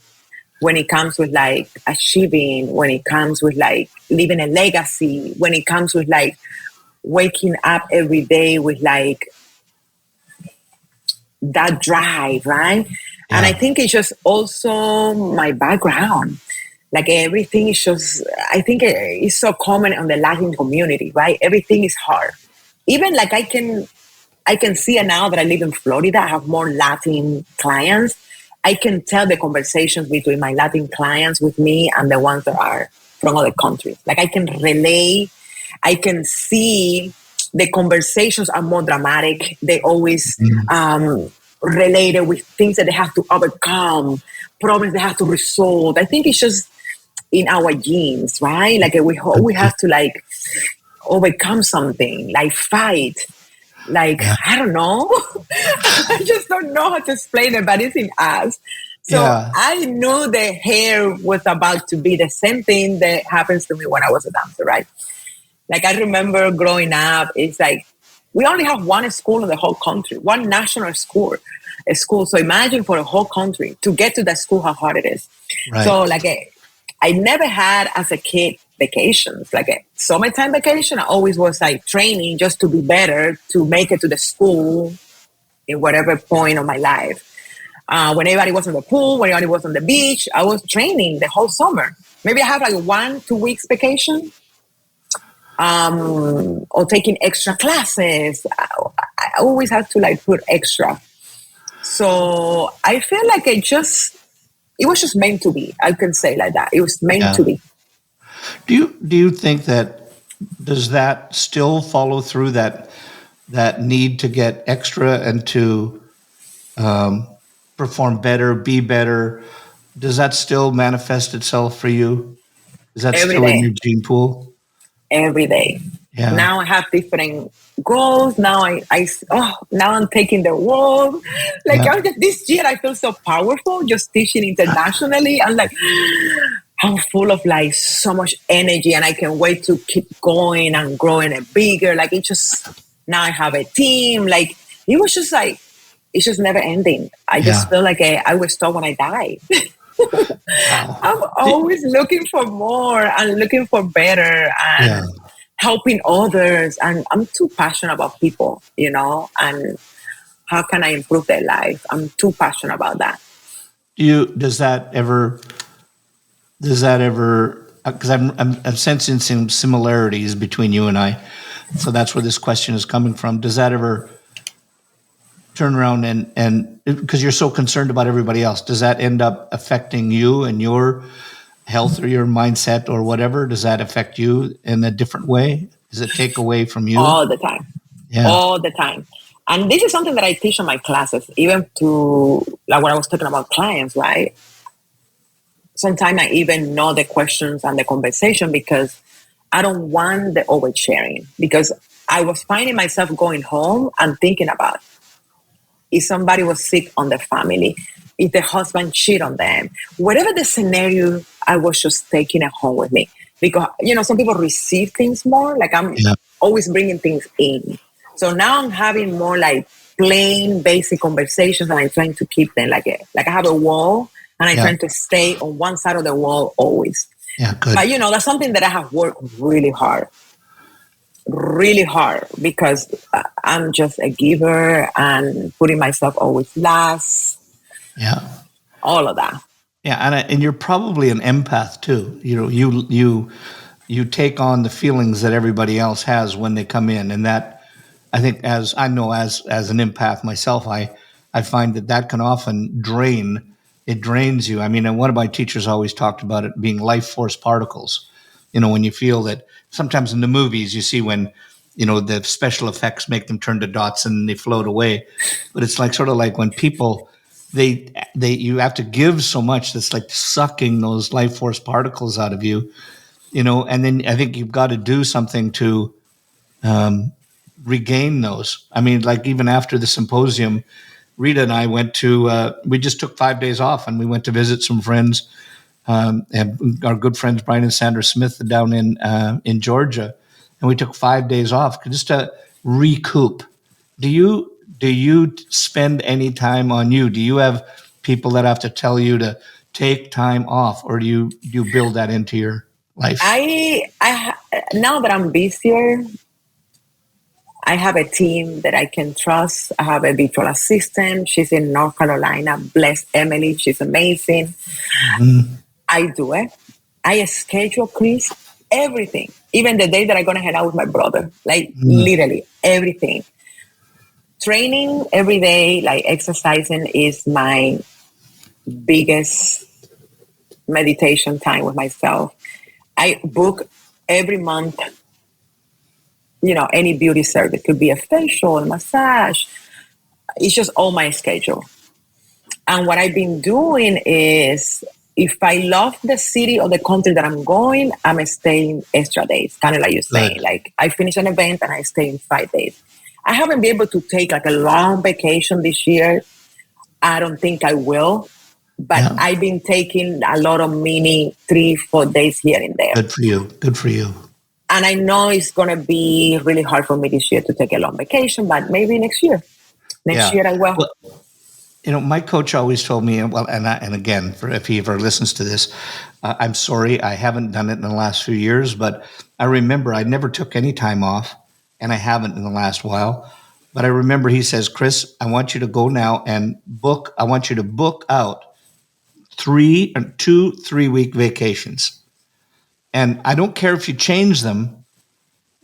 when it comes with like achieving, when it comes with like leaving a legacy, when it comes with like waking up every day with like that drive, right? And I yeah, think it's just also my background. Like everything is just, I think it's so common on the Latin community, right? Everything is hard. Even like I can see it now that I live in Florida. I have more Latin clients. I can tell the conversations between my Latin clients with me and the ones that are from other countries. Like I can relate. I can see the conversations are more dramatic. They always mm, related with things that they have to overcome, problems they have to resolve. I think it's just in our genes, right? Like we have to like overcome something, like fight. Like, yeah, I don't know. I just don't know how to explain it, but it's in us. So yeah, I knew the hair was about to be the same thing that happens to me when I was a dancer, right? Like I remember growing up, it's like we only have one school in the whole country, one national school. A school. So imagine for a whole country to get to that school, how hard it is. right. So like I never had as a kid vacations, like a summertime vacation. I always was like training just to be better, to make it to the school in whatever point of my life. When everybody was on the pool, when everybody was on the beach, I was training the whole summer. Maybe I have like 1-2 weeks vacation, or taking extra classes. I always have to like put extra. So I feel like it was just meant to be. I can say like that. It was meant Yeah. to be. Do you think that does that still follow through that need to get extra and to perform better, be better? Does that still manifest itself for you? Is that Every still in day. your gene pool? Every day. Yeah, Now I have different goals. Now now I'm taking the world. Like yeah, this year, I feel so powerful just teaching internationally. I'm like, I'm full of like so much energy, and I can wait to keep going and growing it bigger. Like it just now I have a team. Like it was just like it's just never ending. I just yeah. feel like I will stop when I die. Wow. I'm always looking for more and looking for better Yeah. and helping others. And I'm too passionate about people, and how can I improve their life? I'm too passionate about that. Does that ever, because I'm sensing some similarities between you and I. So that's where this question is coming from. Does that ever turn around and because you're so concerned about everybody else, does that end up affecting you and your health or your mindset or whatever? Does that affect you in a different way? Does it take away from you? All the time, Yeah. all the time. And this is something that I teach in my classes, even to like when I was talking about clients, right? Sometimes I even know the questions and the conversation because I don't want the oversharing, because I was finding myself going home and thinking about if somebody was sick on the family, if the husband cheat on them, whatever the scenario, I was just taking it home with me. Because, some people receive things more, like I'm always bringing things in. So now I'm having more like plain basic conversations, and I'm trying to keep them like I have a wall, and I'm trying to stay on one side of the wall always. Yeah, good. But that's something that I have worked really hard, because I'm just a giver and putting myself always last. Yeah. All of that. Yeah, and you're probably an empath too. You take on the feelings that everybody else has when they come in, and that, I think, as I know, as an empath myself, I find that can often drains you. I mean, and one of my teachers always talked about it being life force particles. When you feel that sometimes in the movies you see when, the special effects make them turn to dots and they float away, but it's like sort of like when people they you have to give so much that's like sucking those life force particles out of you, and then I think you've got to do something to regain those. I mean, like even after the symposium, Rita and I went to, we just took 5 days off and we went to visit some friends, and our good friends, Brian and Sandra Smith, down in Georgia. And we took 5 days off just to recoup. Do you spend any time on you? Do you have people that have to tell you to take time off, or do you build that into your life? Now that I'm busier, I have a team that I can trust. I have a virtual assistant. She's in North Carolina. Bless Emily. She's amazing. Mm-hmm. I do it. I schedule, Chris, everything. Even the day that I'm going to hang out with my brother. Like literally everything. Training every day, like exercising, is my biggest meditation time with myself. I book every month, any beauty service. It could be a facial, a massage. It's just all my schedule. And what I've been doing is, if I love the city or the country that I'm going, I'm staying extra days, kind of like you're saying. Like I finish an event and I stay in 5 days. I haven't been able to take like a long vacation this year. I don't think I will. But I've been taking a lot of mini 3-4 days here and there. Good for you. And I know it's going to be really hard for me this year to take a long vacation, but maybe next year. Next year I will. Well, my coach always told me, and again, if he ever listens to this, I'm sorry, I haven't done it in the last few years, but I remember I never took any time off, and I haven't in the last while. But I remember he says, Chris, I want you to go now and book out 2 3-week vacations. And I don't care if you change them.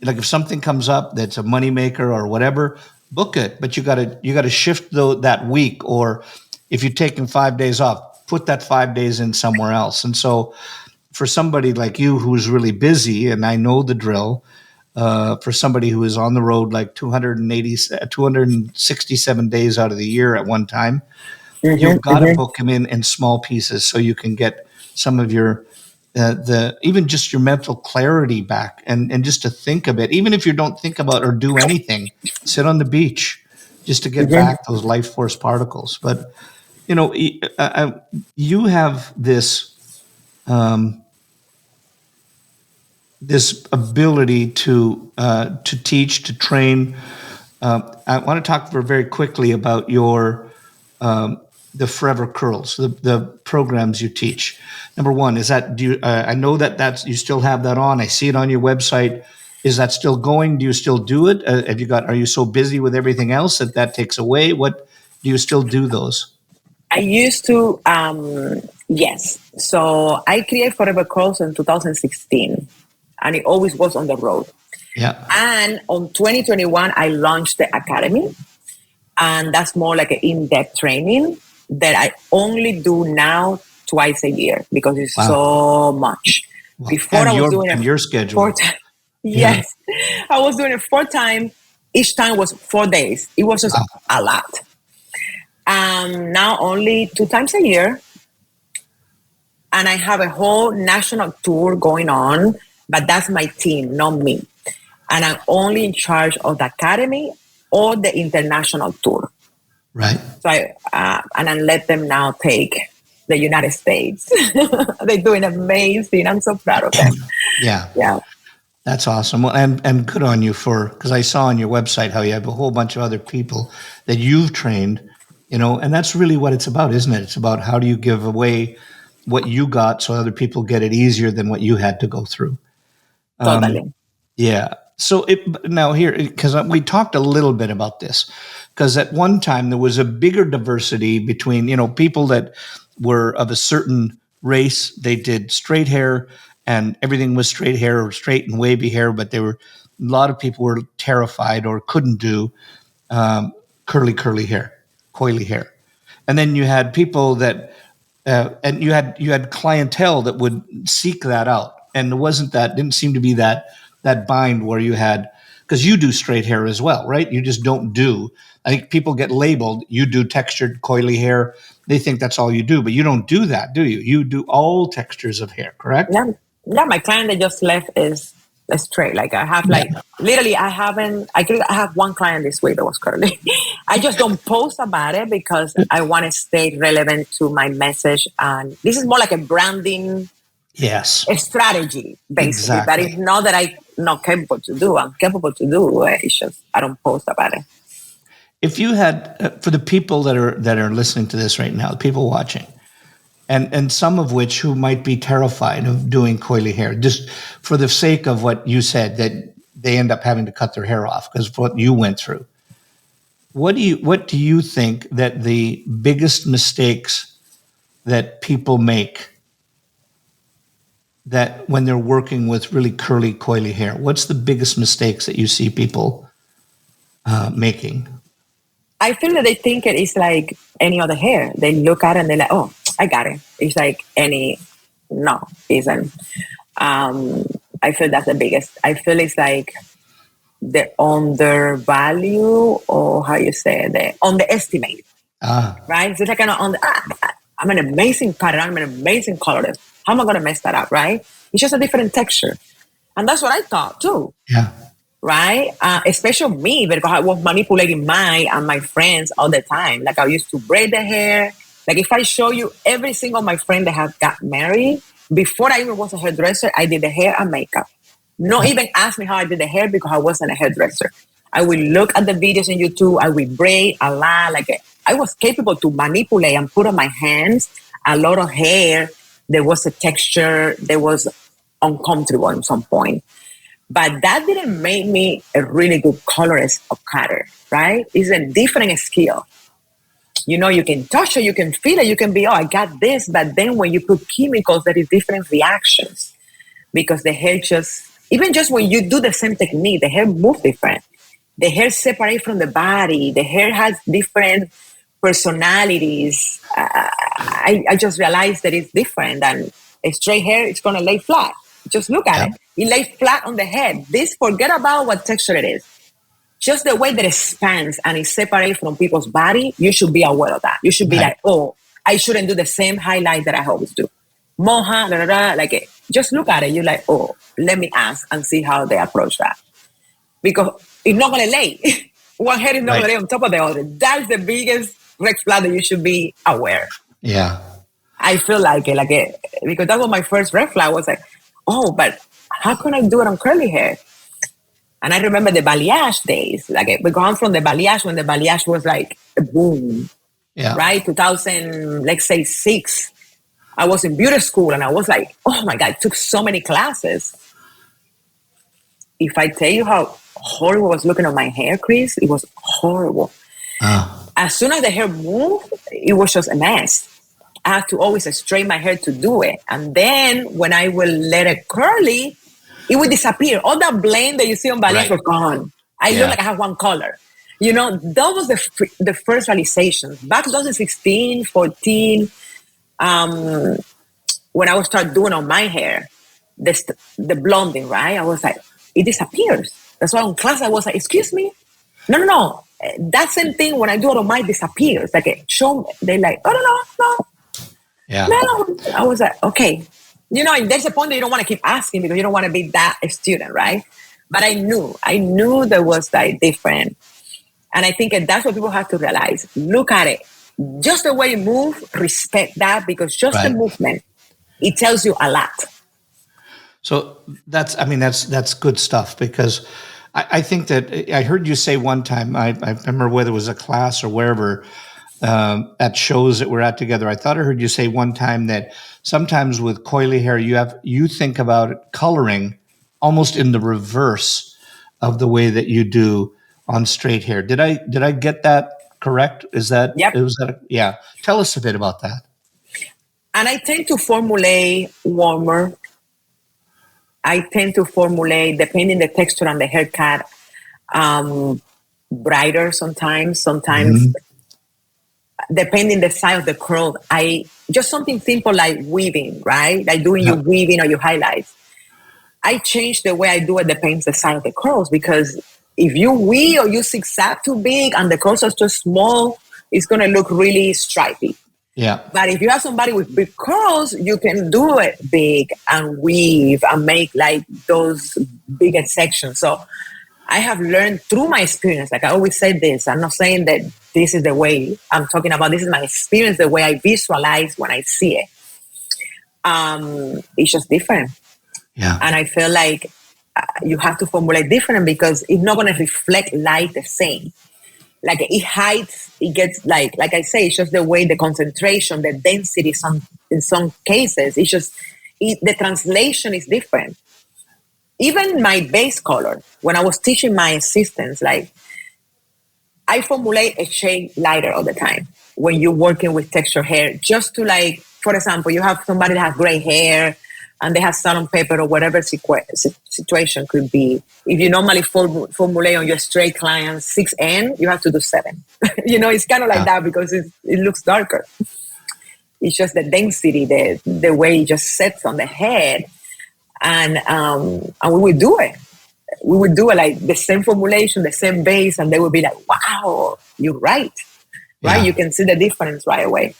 Like if something comes up that's a moneymaker or whatever, book it. But you got to shift that week. Or if you're taking 5 days off, put that 5 days in somewhere else. And so for somebody like you who's really busy, and I know the drill, for somebody who is on the road like 267 days out of the year at one time, you've got to book them in small pieces so you can get some of your even just your mental clarity back, and just to think of it, even if you don't think about or do anything, sit on the beach just to get back those life force particles. But you have this this ability to teach, to train. I want to talk very quickly about your the Forever Curls, the programs you teach. Number one, is that I know that's you still have that on. I see it on your website. Is that still going? Do you still do it? Are you so busy with everything else that takes away? What do you still do those? I used to, yes. So I created Forever Curls in 2016, and it always was on the road. Yeah. And on 2021, I launched the academy, and that's more like an in-depth training that I only do now twice a year because it's so much. Wow. Before I was doing your schedule. 4 times. Yes, I was doing it 4 times. Each time was 4 days. It was just a lot. Now only 2 times a year. And I have a whole national tour going on but that's my team, not me. And I'm only in charge of the academy or the international tour. Right. So I let them now take the United States. They're doing amazing. I'm so proud of them. Yeah. Yeah. That's awesome. Well, and good on you because I saw on your website how you have a whole bunch of other people that you've trained, and that's really what it's about, isn't it? It's about how do you give away what you got so other people get it easier than what you had to go through. Totally. Yeah. So now here, because we talked a little bit about this, because at one time there was a bigger diversity between, people that were of a certain race. They did straight hair and everything was straight hair or straight and wavy hair, but a lot of people were terrified or couldn't do curly hair, coily hair. And then you had people that, and you had clientele that would seek that out. And didn't seem to be that bind where you had, because you do straight hair as well, right? You just don't do, I think people get labeled, you do textured coily hair. They think that's all you do, but you don't do that, do you? You do all textures of hair, correct? Yeah. My client that just left is straight. Like I have literally I have one client this week that was curly. I just don't post about it because I want to stay relevant to my message. And this is more like a branding a strategy, basically. Exactly. But it's not that I'm not capable to do. I'm capable to do. It's just I don't post about it. If you had, for the people that are listening to this right now, the people watching, and some of which who might be terrified of doing coily hair, just for the sake of what you said, that they end up having to cut their hair off because of what you went through. What do you think that the biggest mistakes that people make that when they're working with really curly, coily hair? What's the biggest mistakes that you see people making? I feel that they think it is like any other hair. They look at it and they're like, oh, I got it. It's like no, it isn't. I feel that's the biggest. I feel it's like the undervalue, or how you say it, the underestimate. Right? So it's like I'm an amazing pattern, I'm an amazing colorist. How am I going to mess that up, right? It's just a different texture. And that's what I thought too. Yeah. Right? Especially me, because I was manipulating mine and my friends all the time. Like I used to braid the hair. Like if I show you every single my friend that have got married, before I even was a hairdresser, I did the hair and makeup. Not even ask me how I did the hair because I wasn't a hairdresser. I will look at the videos on YouTube. I will braid a lot. Like I was capable to manipulate and put on my hands a lot of hair. There was a texture. There was uncomfortable at some point. But that didn't make me a really good colorist or cutter, right? It's a different skill. You can touch it, you can feel it, you can be, I got this. But then when you put chemicals, there is different reactions because the hair even just when you do the same technique, the hair moves different. The hair separates from the body. The hair has different personalities. I just realized that it's different than a straight hair. It's going to lay flat. Just look at it. It lays flat on the head. Forget about what texture it is. Just the way that it expands and it separates from people's body, you should be aware of that. You should be like, oh, I shouldn't do the same highlight that I always do. Like just look at it. You're like, oh, let me ask and see how they approach that. Because it's not going to lay. One hair is not going to lay on top of the other. That's the biggest red flag that you should be aware. Yeah. I feel like it, because that was my first red flag. Was like, oh, but how can I do it on curly hair? And I remember the balayage days. Like we gone from the balayage when the balayage was like a boom. Yeah. Right? 2000, let's say 6. I was in beauty school and I was like, oh my God, I took so many classes. If I tell you how horrible I was looking at my hair, Chris, it was horrible. As soon as the hair moved, it was just a mess. I had to always straighten my hair to do it. And then when I will let it curly, it would disappear. All that blend that you see on balayage was gone. I look like I have one color. That was the first realization. Back 2016, 14, when I would start doing on my hair, the blonding, right? I was like, it disappears. That's why in class I was like, excuse me? No. That same thing when I do it on mine disappears. Like, show me. They're like, oh, no. Yeah. No. I was like, okay. there's a point that you don't want to keep asking because you don't want to be that student, right? But I knew there was that different. And I think that's what people have to realize. Look at it. Just the way you move, respect that, because just the movement, it tells you a lot. So that's good stuff, because I think that I heard you say one time, I remember whether it was a class or wherever, at shows that we're at together, I thought I heard you say one time that sometimes with coily hair, you think about coloring almost in the reverse of the way that you do on straight hair. Did I get that correct? Yep. Yeah. Tell us a bit about that. And I tend to formulate warmer. I tend to formulate, depending the texture and the haircut, brighter sometimes. Sometimes, depending the size of the curl, just something simple like weaving, right? Like doing your weaving or your highlights. I change the way I do it depends the size of the curls, because if you weave or you zigzag too big and the curls are too small, it's going to look really stripy. Yeah. But if you have somebody with big curls, you can do it big and weave and make like those bigger sections. So I have learned through my experience, like I always say this, I'm not saying that this is the way I'm talking about. This is my experience, the way I visualize when I see it. It's just different. Yeah. And I feel like you have to formulate different because it's not going to reflect light the same. Like it hides, it gets like I say, it's just the way the concentration, the density, in some cases, it's just, the translation is different. Even my base color, when I was teaching my assistants, like I formulate a shade lighter all the time when you're working with texture hair, just to like, for example, you have somebody that has gray hair and they have salon paper or whatever situation could be. If you normally formulate on your straight clients 6N, you have to do 7. It's kind of like that because it looks darker. It's just the density, the way it just sets on the head. And we would do it. We would do it like the same formulation, the same base, and they would be like, wow, you're right. Right? Yeah. You can see the difference right away.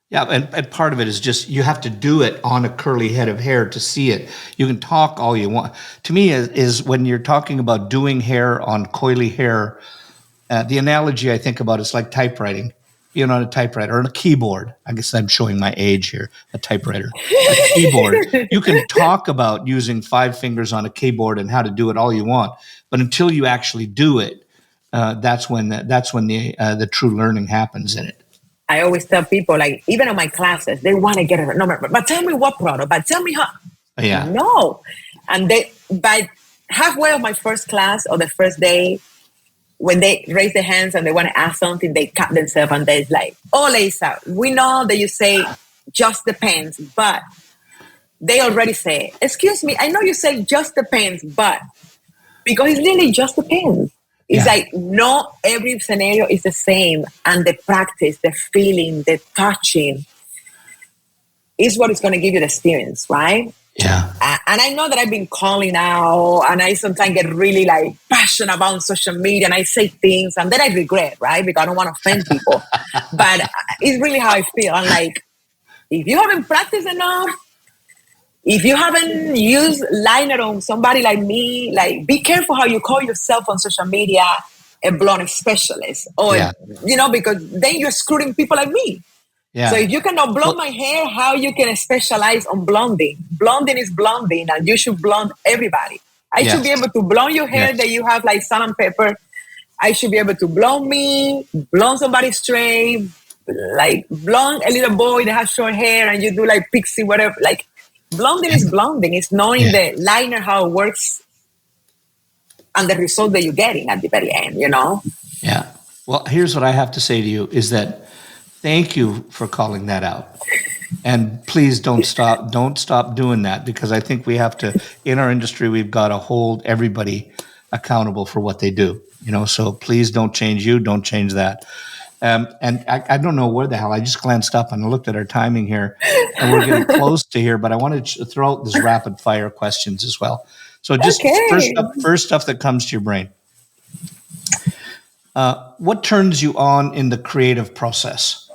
Yeah, and part of it is just you have to do it on a curly head of hair to see it. You can talk all you want. To me, is when you're talking about doing hair on coily hair, the analogy I think about is like typewriting. On a typewriter or on a keyboard. I guess I'm showing my age here. A typewriter, a keyboard. You can talk about using 5 fingers on a keyboard and how to do it all you want, but until you actually do it, that's when the true learning happens in it. I always tell people, like, even in my classes, they want to get a number, but tell me what product, but tell me how. Yeah. No. And by halfway of my first class or the first day, when they raise their hands and they want to ask something, they cut themselves and they're like, oh, Leysa, we know that you say just depends, but they already say, excuse me, I know you say just depends, but because it's really just depends. It's like not every scenario is the same, and the practice, the feeling, the touching is what is going to give you the experience, right? Yeah. And I know that I've been calling out, and I sometimes get really like passionate about social media, and I say things, and then I regret, right? Because I don't want to offend people. But it's really how I feel. I'm like, if you haven't practiced enough, if you haven't used liner on somebody like me, like be careful how you call yourself on social media a blonde specialist, or because then you're screwing people like me. Yeah. So if you cannot blonde my hair, how you can specialize on blonding? Blonding is blonding, and you should blonde everybody. I should be able to blonde your hair that you have like salon pepper. I should be able to blonde me, blonde somebody straight, like blonde a little boy that has short hair, and you do like pixie, whatever. Like blonding is blonding. It's knowing the liner, how it works, and the result that you're getting at the very end, Yeah. Well, here's what I have to say to you is that thank you for calling that out. And please don't stop doing that, because I think we have to, in our industry, we've got to hold everybody accountable for what they do, so please don't change don't change that. And I don't know where the hell, I just glanced up and looked at our timing here, and we're getting close to here, but I wanted to throw out this rapid fire questions as well. So just first stuff that comes to your brain. What turns you on in the creative process?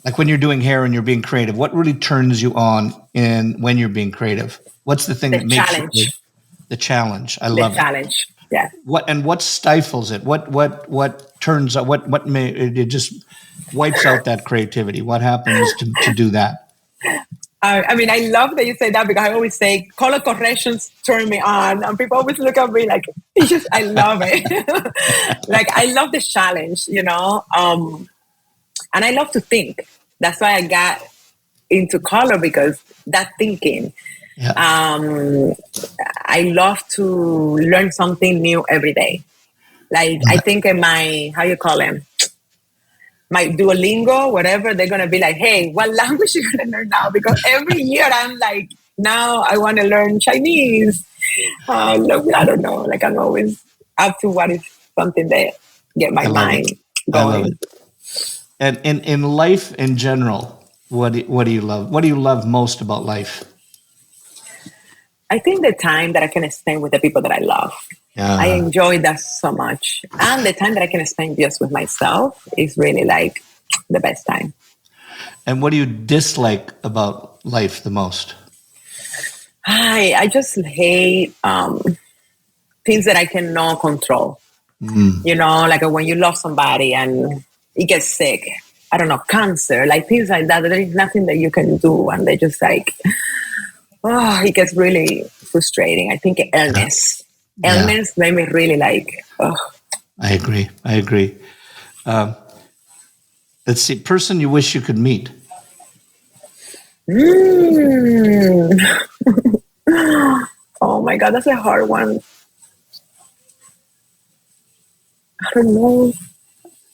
Like when you're doing hair and you're being creative, what really turns you on when you're being creative? What's the thing The that makes you challenge. the challenge? I The love it. challenge. Yeah. What stifles it? What turns out what may it just wipes out that creativity? What happens to do that? I mean, I love that you say that because I always say color corrections turn me on, and people always look at me like, it's just, I love it. Like, I love the challenge, and I love to think. That's why I got into color, because that thinking. Yeah. I love to learn something new every day. Like, I think in my, how you call them? My Duolingo, whatever, they're gonna be like, "Hey, what language you gonna learn now?" Because every year I'm like, now I want to learn Chinese. Look, I don't know. Like, I'm always up to what is something that get my mind I love going. it. And in life in general, what do you love? What do you love most about life? I think the time that I can spend with the people that I love. I enjoy that so much. And the time that I can spend just with myself is really like the best time. And what do you dislike about life the most? I just hate things that I cannot control. Like when you love somebody and it gets sick. I don't know, cancer, like things like that. There is nothing that you can do. And they just like, it gets really frustrating. I think illness. Illness made me really like, I agree. Let's see, person you wish you could meet. Oh my God, that's a hard one. I don't know.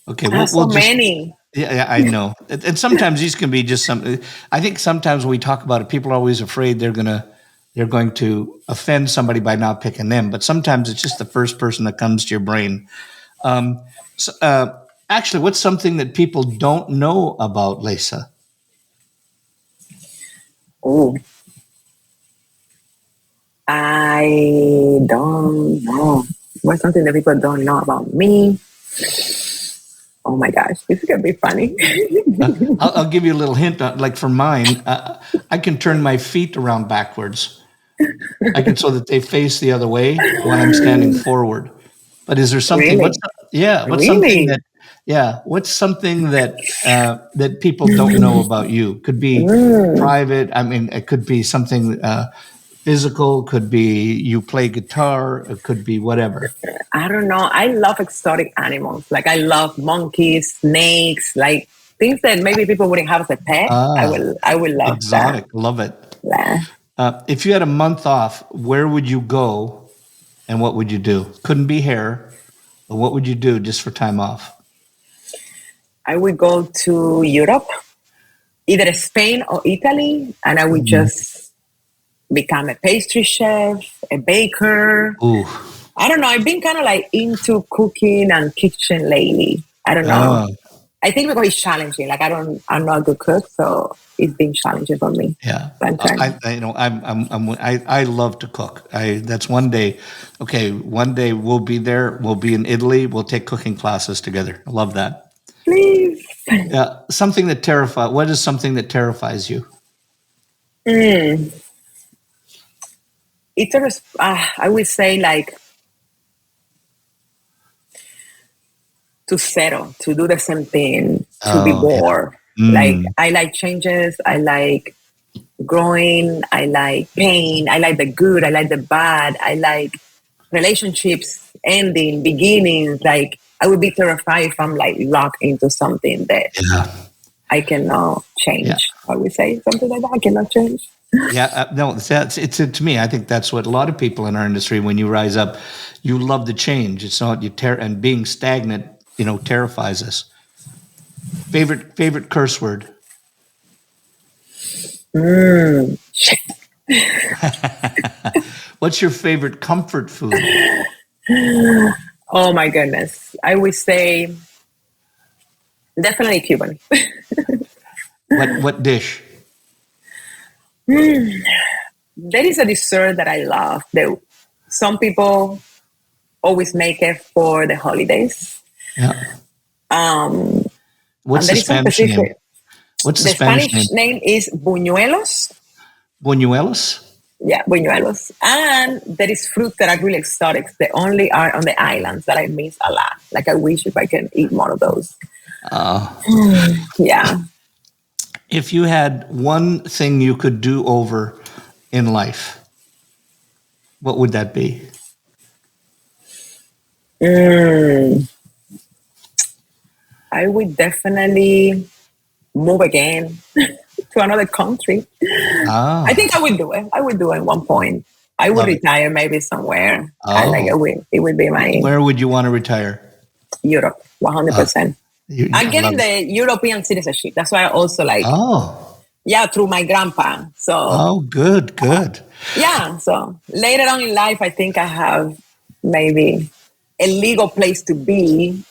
Okay, we'll so many. Yeah, I know. And sometimes these can be just some. I think sometimes when we talk about it, people are always afraid they're going to offend somebody by not picking them. But sometimes it's just the first person that comes to your brain. Actually, what's something that people don't know about Leysa? Oh, I don't know. What's something that people don't know about me? Oh my gosh, this is gonna be funny. I'll give you a little hint. Like for mine, I can turn my feet around backwards. I can so that they face the other way when I'm standing forward. But is there something? Really? What's something that people don't know about you? Could be private. I mean, it could be something physical. Could be you play guitar. It could be whatever. I don't know. I love exotic animals. Like I love monkeys, snakes, like things that maybe people wouldn't have as a pet. I will love exotic. that. Love it. Yeah. If you had a month off, where would you go and what would you do? Couldn't be hair, but what would you do just for time off? I would go to Europe, either Spain or Italy, and I would just become a pastry chef, a baker. Ooh. I don't know. I've been kind of like into cooking and kitchen lately. I don't know. I think because it's challenging. Like I'm not a good cook, so it's been challenging for me. Yeah, I love to cook. That's one day. Okay, one day we'll be there. We'll be in Italy. We'll take cooking classes together. I love that. Please. Yeah, something that terrifies. What is something that terrifies you? It's I would say like to settle, to do the same thing, to be bored. Yeah. Like I like changes. I like growing. I like pain. I like the good. I like the bad. I like relationships ending, beginnings. Like I would be terrified if I'm like locked into something that I cannot change. Yeah. I would say something like that. I cannot change. No, it's to me. I think that's what a lot of people in our industry. When you rise up, you love the change. It's not and being stagnant, terrifies us. Favorite curse word. What's your favorite comfort food? Oh my goodness, I would say definitely Cuban. What dish? There is a dessert that I love. That some people always make it for the holidays. Yeah. What's the Spanish name? What's the The Spanish name? Spanish name is buñuelos. Buñuelos? Yeah, buñuelos. And there is fruit that are really exotic. They only are on the islands that I miss a lot. Like I wish if I can eat more of those. Yeah. If you had one thing you could do over in life, what would that be? I would definitely move again to another country. I think I would do it. I would do it at one point. I would Love it. retire maybe somewhere. Oh. It would be my Where would you want to retire? Europe, 100%. I'm getting the European citizenship. That's why I also like, through my grandpa. So, good. Yeah. So later on in life, I think I have maybe a legal place to be.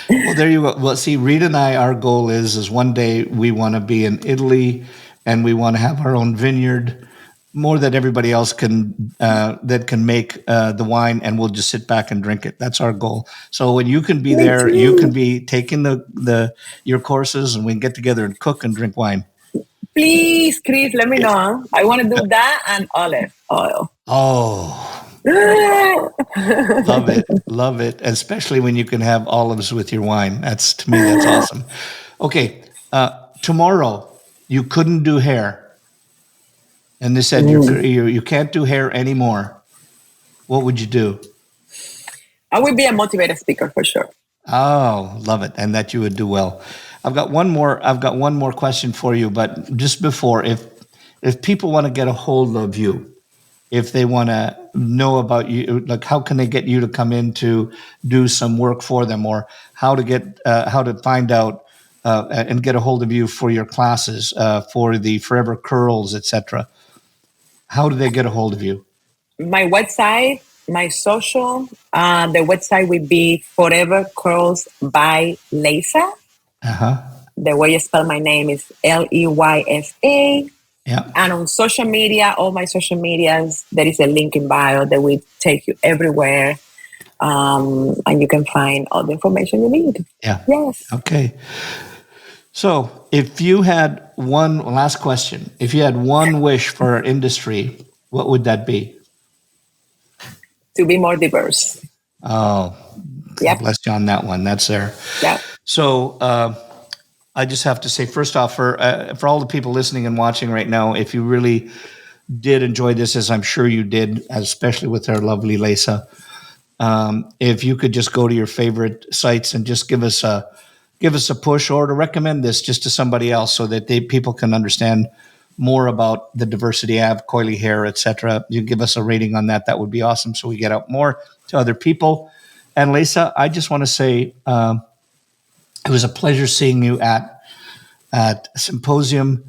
Well, there you go. Well, see, Rita and I, our goal is one day we want to be in Italy and we want to have our own vineyard, more that everybody else can make the wine, and we'll just sit back and drink it. That's our goal. So when you can be there, you can be taking your courses, and we can get together and cook and drink wine. Please, Chris, let me know. I want to do that and olive oil. Oh. Love it, especially when you can have olives with your wine. To me, that's awesome. Okay, tomorrow you couldn't do hair, and they said you can't do hair anymore. What would you do? I would be a motivated speaker for sure. Oh, love it, and that you would do well. I've got one more question for you, but just before, if people want to get a hold of you, if they want to know about you, like how can they get you to come in to do some work for them, or how to find out and get a hold of you for your classes, for the Forever Curls, etc. How do they get a hold of you? My website, my social, the website would be Forever Curls by Leysa. The way you spell my name is Leysa. Yeah. And on social media, all my social medias, there is a link in bio that will take you everywhere. And you can find all the information you need. Yeah. Yes. Okay. So if you had last question, if you had one wish for our industry, what would that be? To be more diverse. Oh, God bless you on that one. That's there. Yeah. So, I just have to say, first off, for all the people listening and watching right now, if you really did enjoy this, as I'm sure you did, especially with our lovely Leysa, if you could just go to your favorite sites and just give us a push, or to recommend this just to somebody else, so that people can understand more about the diversity of coily hair, etc. You give us a rating on that. That would be awesome, so we get out more to other people. And Leysa, I just want to say, it was a pleasure seeing you at Symposium,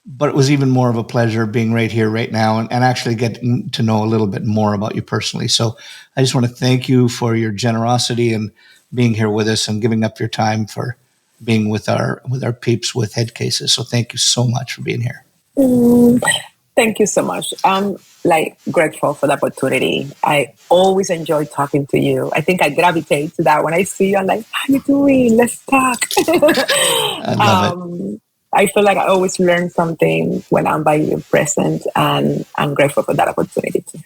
but it was even more of a pleasure being right here, right now, and actually getting to know a little bit more about you personally. So I just want to thank you for your generosity and being here with us and giving up your time for being with our peeps with Headcases. So thank you so much for being here. Thank you so much. I'm grateful for the opportunity. I always enjoy talking to you. I think I gravitate to that when I see you. I'm like, how you doing? Let's talk. I love it. I feel like I always learn something when I'm by your presence, and I'm grateful for that opportunity too.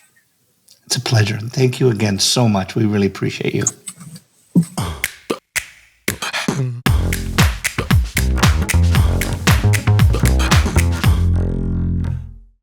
It's a pleasure. Thank you again so much. We really appreciate you.